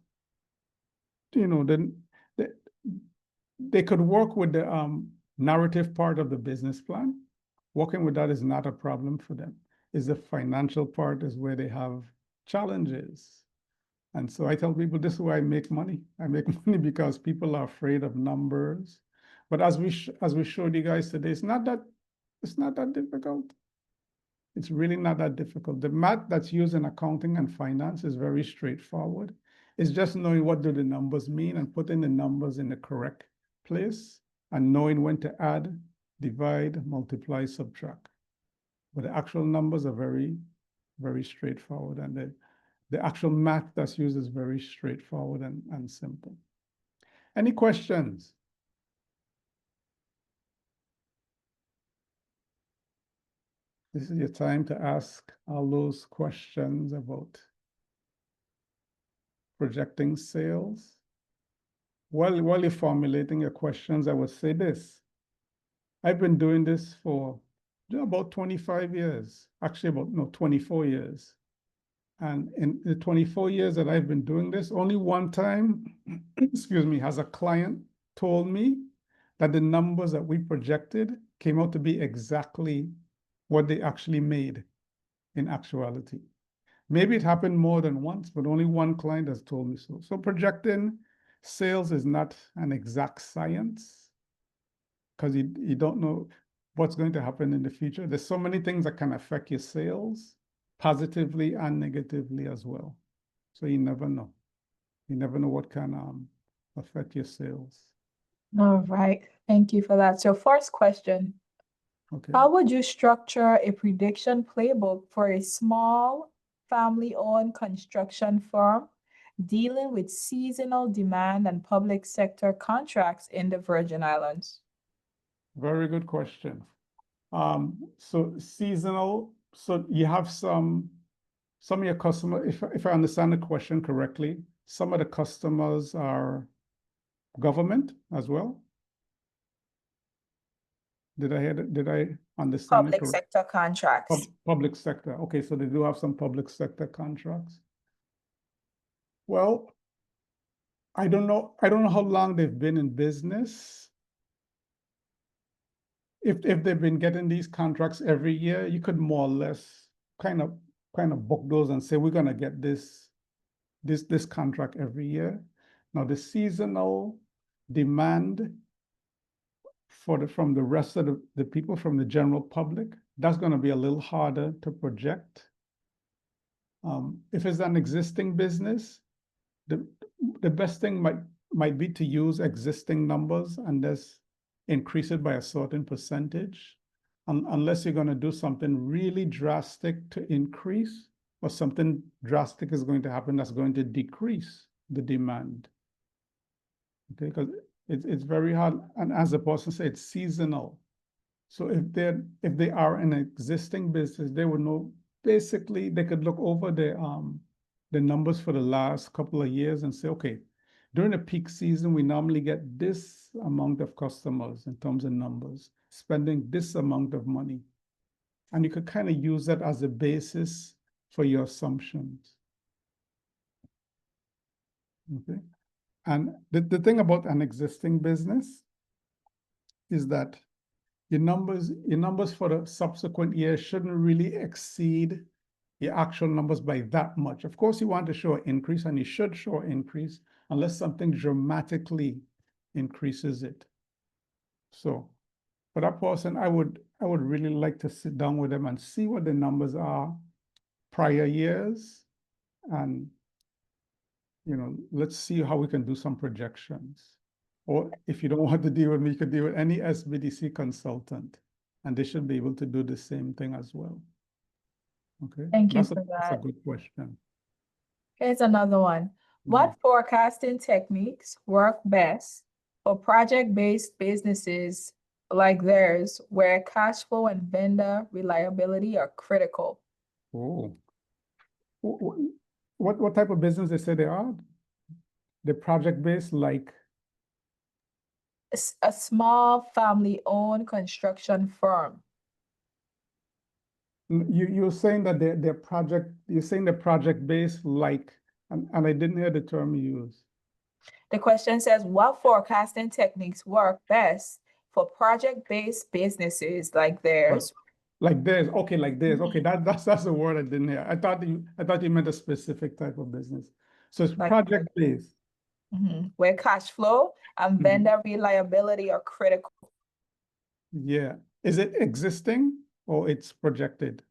Speaker 3: they could work with the narrative part of the business plan. Working with that is not a problem for them. Is the financial part is where they have challenges. And so I tell people, this is where I make money. I make money because people are afraid of numbers. But as we showed you guys today, it's not that difficult. It's really not that difficult. The math that's used in accounting and finance is very straightforward. It's just knowing what do the numbers mean and putting the numbers in the correct place and knowing when to add, divide, multiply, subtract. But the actual numbers are very, very straightforward, and the actual math that's used is very straightforward and simple. Any questions? This is your time to ask all those questions about projecting sales. While you're formulating your questions, I would say this. I've been doing this for about 25 years, actually 24 years. And in the 24 years that I've been doing this, only one time, excuse me, has a client told me that the numbers that we projected came out to be exactly what they actually made in actuality. Maybe it happened more than once, but only one client has told me so. So projecting sales is not an exact science because you don't know what's going to happen in the future. There's so many things that can affect your sales positively and negatively as well. So you never know. You never know what can affect your sales.
Speaker 2: All right. Thank you for that. So first question,
Speaker 3: Okay.
Speaker 2: how would you structure a prediction playbook for a small family-owned construction firm dealing with seasonal demand and public sector contracts in the Virgin Islands?
Speaker 3: Very good question. So seasonal, so you have some of your customers, if I understand the question correctly, some of the customers are government as well. Did I understand it
Speaker 2: Public
Speaker 3: correctly?
Speaker 2: sector contracts.
Speaker 3: Public sector. Okay, so they do have some public sector contracts. Well, I don't know how long they've been in business. If they've been getting these contracts every year, you could more or less kind of book those and say we're gonna get this contract every year. Now the seasonal demand from the rest of the people, from the general public, that's going to be a little harder to project. If it's an existing business, the best thing might be to use existing numbers and just increase it by a certain percentage, unless you're going to do something really drastic to increase, or something drastic is going to happen that's going to decrease the demand. Okay, because it's very hard, and as the person said, it's seasonal. So if they are an existing business, they would know, basically they could look over the numbers for the last couple of years and say, okay, during the peak season, we normally get this amount of customers in terms of numbers, spending this amount of money. And you could kind of use that as a basis for your assumptions. Okay. And the thing about an existing business is that your numbers for the subsequent year shouldn't really exceed your actual numbers by that much. Of course, you want to show an increase, and you should show an increase unless something dramatically increases it. So for that person, I would really like to sit down with them and see what the numbers are prior years, and let's see how we can do some projections. Or if you don't want to deal with me, you could deal with any SBDC consultant, and they should be able to do the same thing as well. Okay,
Speaker 2: Thank you
Speaker 3: that's
Speaker 2: for
Speaker 3: that's a
Speaker 2: that.
Speaker 3: good question.
Speaker 2: Here's another one. What forecasting techniques work best for project-based businesses like theirs, where cash flow and vendor reliability are critical?
Speaker 3: Oh, what type of business they say they are? The project-based, like,
Speaker 2: A small family-owned construction firm.
Speaker 3: you're saying that they're project, you're saying they're project-based, like, and I didn't hear the term you used.
Speaker 2: The question says, what forecasting techniques work best for project-based businesses like theirs?
Speaker 3: Like this, okay, like this, okay, that's the word I didn't hear. I thought you meant a specific type of business. So it's
Speaker 2: Like
Speaker 3: project-based.
Speaker 2: where cash flow and
Speaker 3: Mhm.
Speaker 2: vendor reliability are critical.
Speaker 3: Yeah. Is it existing or it's projected?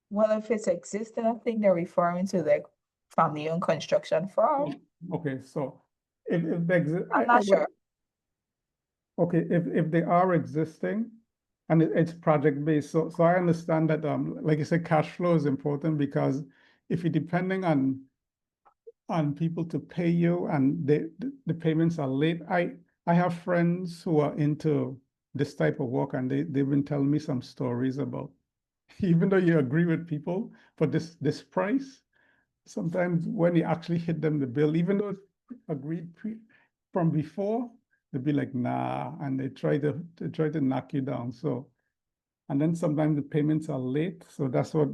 Speaker 2: Well, if it's existing, I think they're referring to the family-owned construction firm.
Speaker 3: Okay, so if they exist,
Speaker 2: I'm not sure.
Speaker 3: okay, if they are existing and it's project-based, so I understand that, like you said, cash flow is important because if you're depending on people to pay you and the payments are late, I have friends who are into this type of work and they've been telling me some stories about, even though you agree with people for this price, sometimes when you actually hit them the bill, even though it's agreed from before, they'd be like, nah, and they try to knock you down. So, and then sometimes the payments are late. So that's what,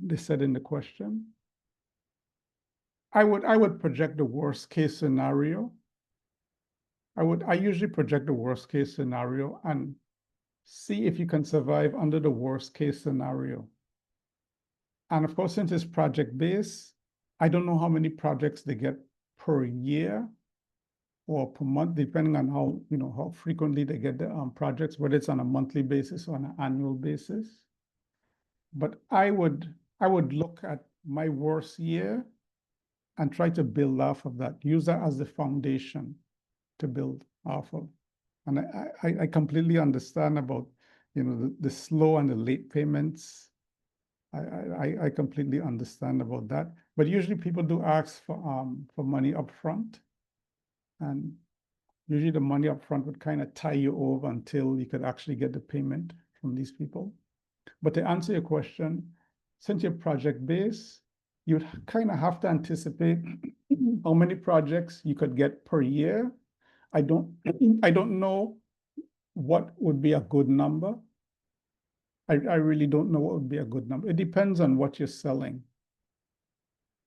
Speaker 3: they said in the question. I would project the worst case scenario. I usually project the worst case scenario and see if you can survive under the worst case scenario. And of course, since it's project based, I don't know how many projects they get per year or per month, depending on how frequently they get the projects, whether it's on a monthly basis or on an annual basis. But I would look at my worst year and try to build off of that, use that as the foundation to build off of. And I completely understand about, the slow and the late payments. I completely understand about that. But usually people do ask for money up front. And usually the money up front would kind of tie you over until you could actually get the payment from these people. But to answer your question, since you're project-based, you'd kind of have to anticipate how many projects you could get per year. I don't know what would be a good number. I really don't know what would be a good number. It depends on what you're selling,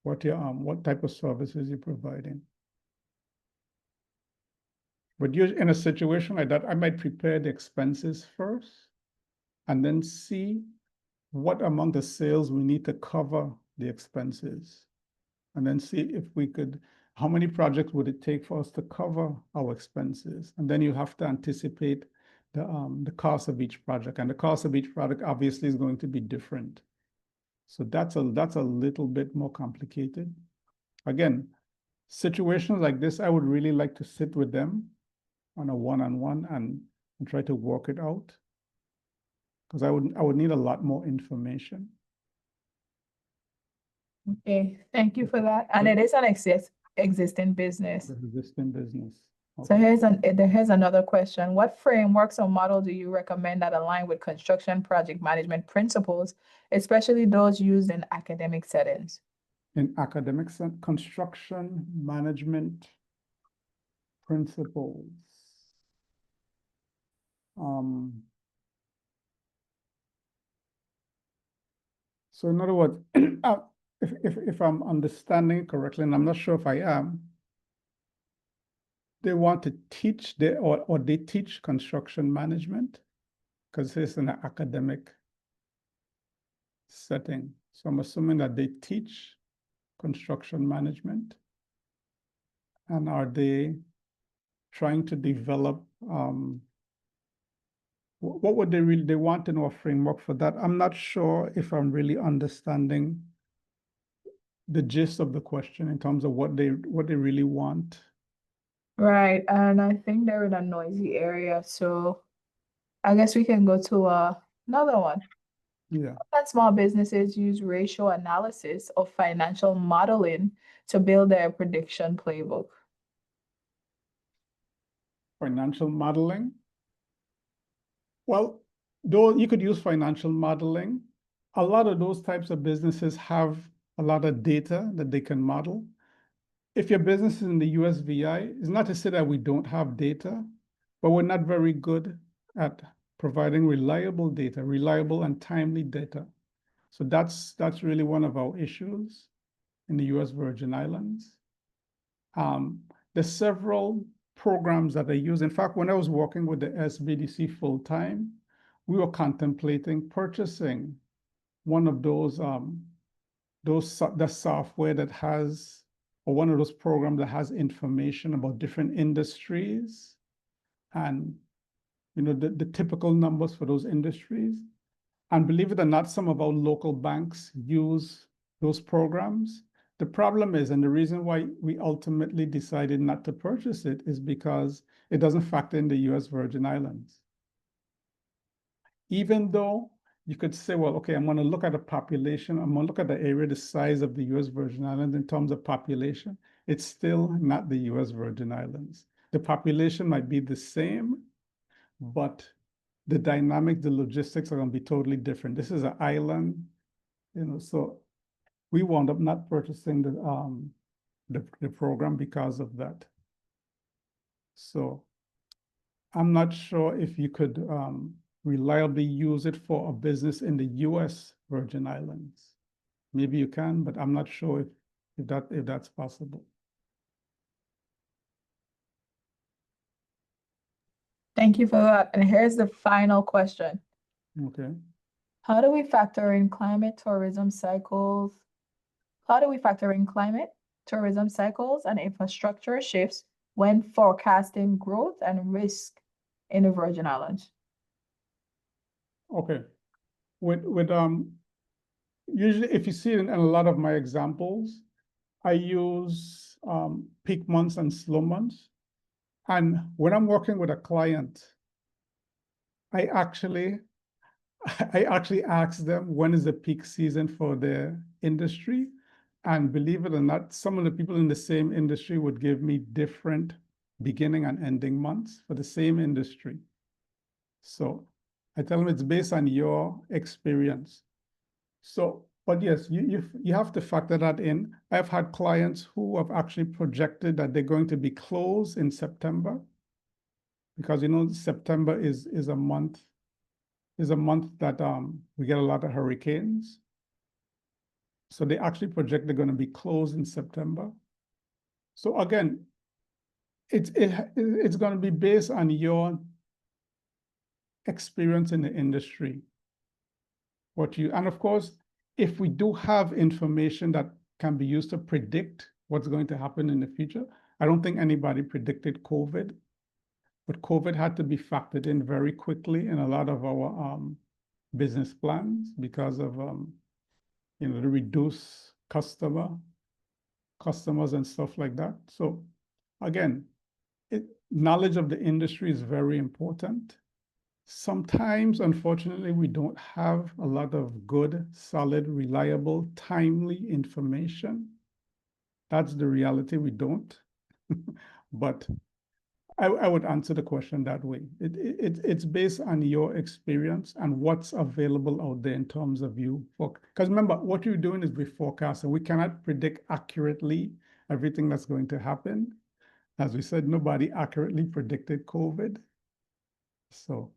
Speaker 3: what type of services you're providing. But you're in a situation like that, I might prepare the expenses first and then see what among the sales we need to cover the expenses. And then see if we could, how many projects would it take for us to cover our expenses? And then you have to anticipate the cost of each project. And the cost of each project obviously is going to be different. So that's a little bit more complicated. Again, situations like this, I would really like to sit with them on a one-on-one and try to work it out. Because I would need a lot more information.
Speaker 2: Okay, thank you for that. And it is an existing business.
Speaker 3: Existing business.
Speaker 2: So
Speaker 3: Okay.
Speaker 2: here's another question. What frameworks or model do you recommend that align with construction project management principles, especially those used in academic settings?
Speaker 3: In academic construction management principles. So in other words, if I'm understanding correctly, and I'm not sure if I am, they want to teach or they teach construction management because it's an academic setting. So I'm assuming that they teach construction management. And are they trying to develop, what would they want to know a framework for that? I'm not sure if I'm really understanding the gist of the question in terms of what they really want.
Speaker 2: Right, and I think they're in a noisy area, so I guess we can go to another one.
Speaker 3: Yeah.
Speaker 2: How can small businesses use ratio analysis or financial modeling to build their prediction playbook?
Speaker 3: Financial modeling. Well, though you could use financial modeling, a lot of those types of businesses have a lot of data that they can model. If your business is in the USVI, it's not to say that we don't have data, but we're not very good at providing reliable data, reliable and timely data. So that's really one of our issues in the US Virgin Islands. There's several programs that I use. In fact, when I was working with the SBDC full time, we were contemplating purchasing one of those the software that has, or one of those programs that has information about different industries and the typical numbers for those industries. And believe it or not, some of our local banks use those programs. The problem is, and the reason why we ultimately decided not to purchase it, is because it doesn't factor in the US Virgin Islands. Even though you could say, well, okay, I'm going to look at a population, I'm going to look at the area, the size of the US Virgin Islands in terms of population, it's still not the US Virgin Islands. The population might be the same, but the dynamic, the logistics are going to be totally different. This is an island, so we wound up not purchasing the program because of that. So I'm not sure if you could reliably use it for a business in the US Virgin Islands. Maybe you can, but I'm not sure if that's possible.
Speaker 2: Thank you for that. And here's the final question.
Speaker 3: Okay.
Speaker 2: How do we factor in climate tourism cycles? How do we factor in climate tourism cycles and infrastructure shifts when forecasting growth and risk in the Virgin Islands?
Speaker 3: Okay. Usually, if you see in a lot of my examples, I use peak months and slow months. And when I'm working with a client, I actually ask them when is the peak season for their industry. And believe it or not, some of the people in the same industry would give me different beginning and ending months for the same industry. So I tell them it's based on your experience. So, but yes, you have to factor that in. I've had clients who have actually projected that they're going to be closed in September, because September is a month that we get a lot of hurricanes. So they actually project they're going to be closed in September. So again, it's going to be based on your experience in the industry. And of course, if we do have information that can be used to predict what's going to happen in the future, I don't think anybody predicted COVID, but COVID had to be factored in very quickly in a lot of our business plans because of the reduced customers and stuff like that. So again, knowledge of the industry is very important. Sometimes, unfortunately, we don't have a lot of good, solid, reliable, timely information. That's the reality, we don't. But I would answer the question that way. It's based on your experience and what's available out there in terms of because remember, what you're doing is we're forecasting. We cannot predict accurately everything that's going to happen. As we said, nobody accurately predicted COVID. So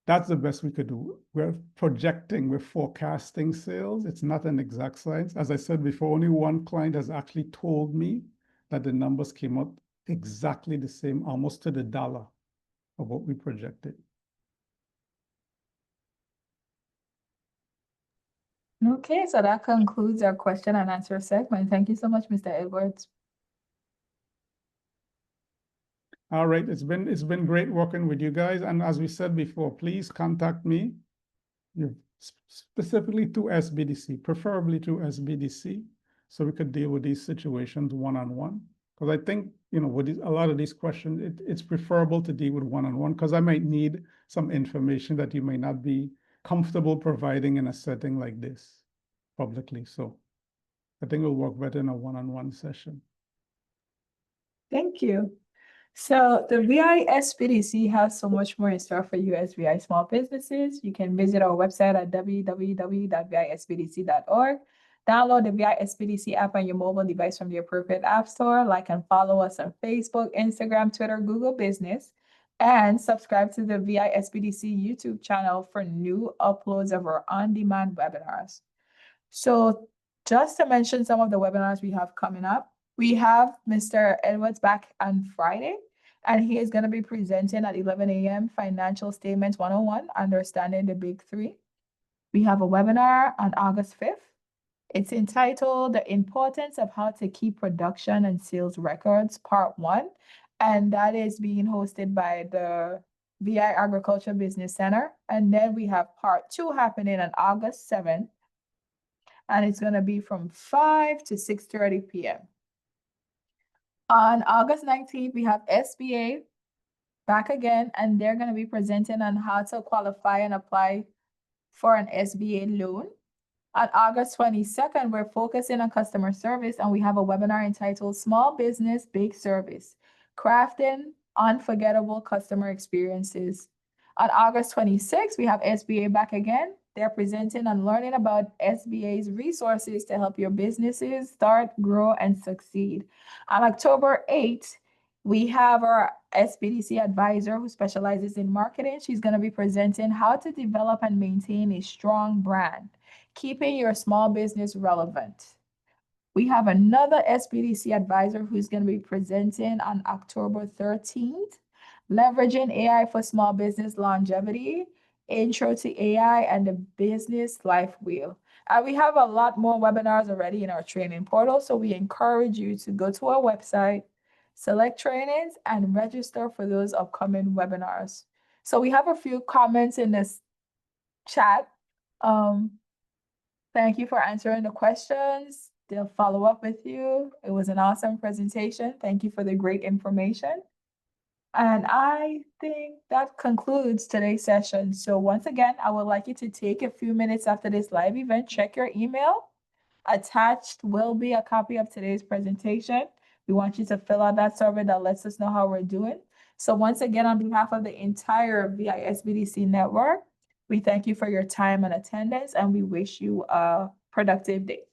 Speaker 3: that's the best we could do. We're projecting, we're forecasting sales. It's not an exact science. As I said before, only one client has actually told me that the numbers came out exactly the same, almost to the dollar of what we projected.
Speaker 2: Okay, so that concludes our question and answer segment. Thank you so much, Mr. Edwards.
Speaker 3: All right, it's been great working with you guys. And as we said before, please contact me, specifically through SBDC, preferably through SBDC, so we could deal with these situations one-on-one. Because I think, with a lot of these questions, it's preferable to deal with one-on-one, because I might need some information that you may not be comfortable providing in a setting like this publicly. So I think it'll work better in a one-on-one session.
Speaker 2: Thank you. So the VI SBDC has so much more in store for you as VI small businesses. You can visit our website at www.visbdc.org. Download the VI SBDC app on your mobile device from the appropriate app store. Like and follow us on Facebook, Instagram, Twitter, Google Business, and subscribe to the VI SBDC YouTube channel for new uploads of our on-demand webinars. So just to mention some of the webinars we have coming up, we have Mr. Edwards back on Friday, and he is going to be presenting at 11 a.m. Financial Statements 101, Understanding the Big Three. We have a webinar on August 5th. It's entitled The Importance of How to Keep Production and Sales Records, Part 1. And that is being hosted by the VI Agriculture Business Center. And then we have Part 2 happening on August 7th. And it's going to be from 5 to 6:30 p.m. On August 19th, we have SBA back again, and they're going to be presenting on how to qualify and apply for an SBA loan. On August 22nd, we're focusing on customer service, and we have a webinar entitled Small Business, Big Service, Crafting Unforgettable Customer Experiences. On August 26th, we have SBA back again. They're presenting on learning about SBA's resources to help your businesses start, grow, and succeed. On October 8th, we have our SBDC advisor who specializes in marketing. She's going to be presenting how to develop and maintain a strong brand, keeping your small business relevant. We have another SBDC advisor who's going to be presenting on October 13th, leveraging AI for small business longevity, intro to AI, and the business life wheel. And we have a lot more webinars already in our training portal, so we encourage you to go to our website, select trainings, and register for those upcoming webinars. So we have a few comments in this chat. Thank you for answering the questions. They'll follow up with you. It was an awesome presentation. Thank you for the great information. And I think that concludes today's session. So once again, I would like you to take a few minutes after this live event, check your email. Attached will be a copy of today's presentation. We want you to fill out that survey that lets us know how we're doing. So once again, on behalf of the entire VI SBDC network, we thank you for your time and attendance, and we wish you a productive day.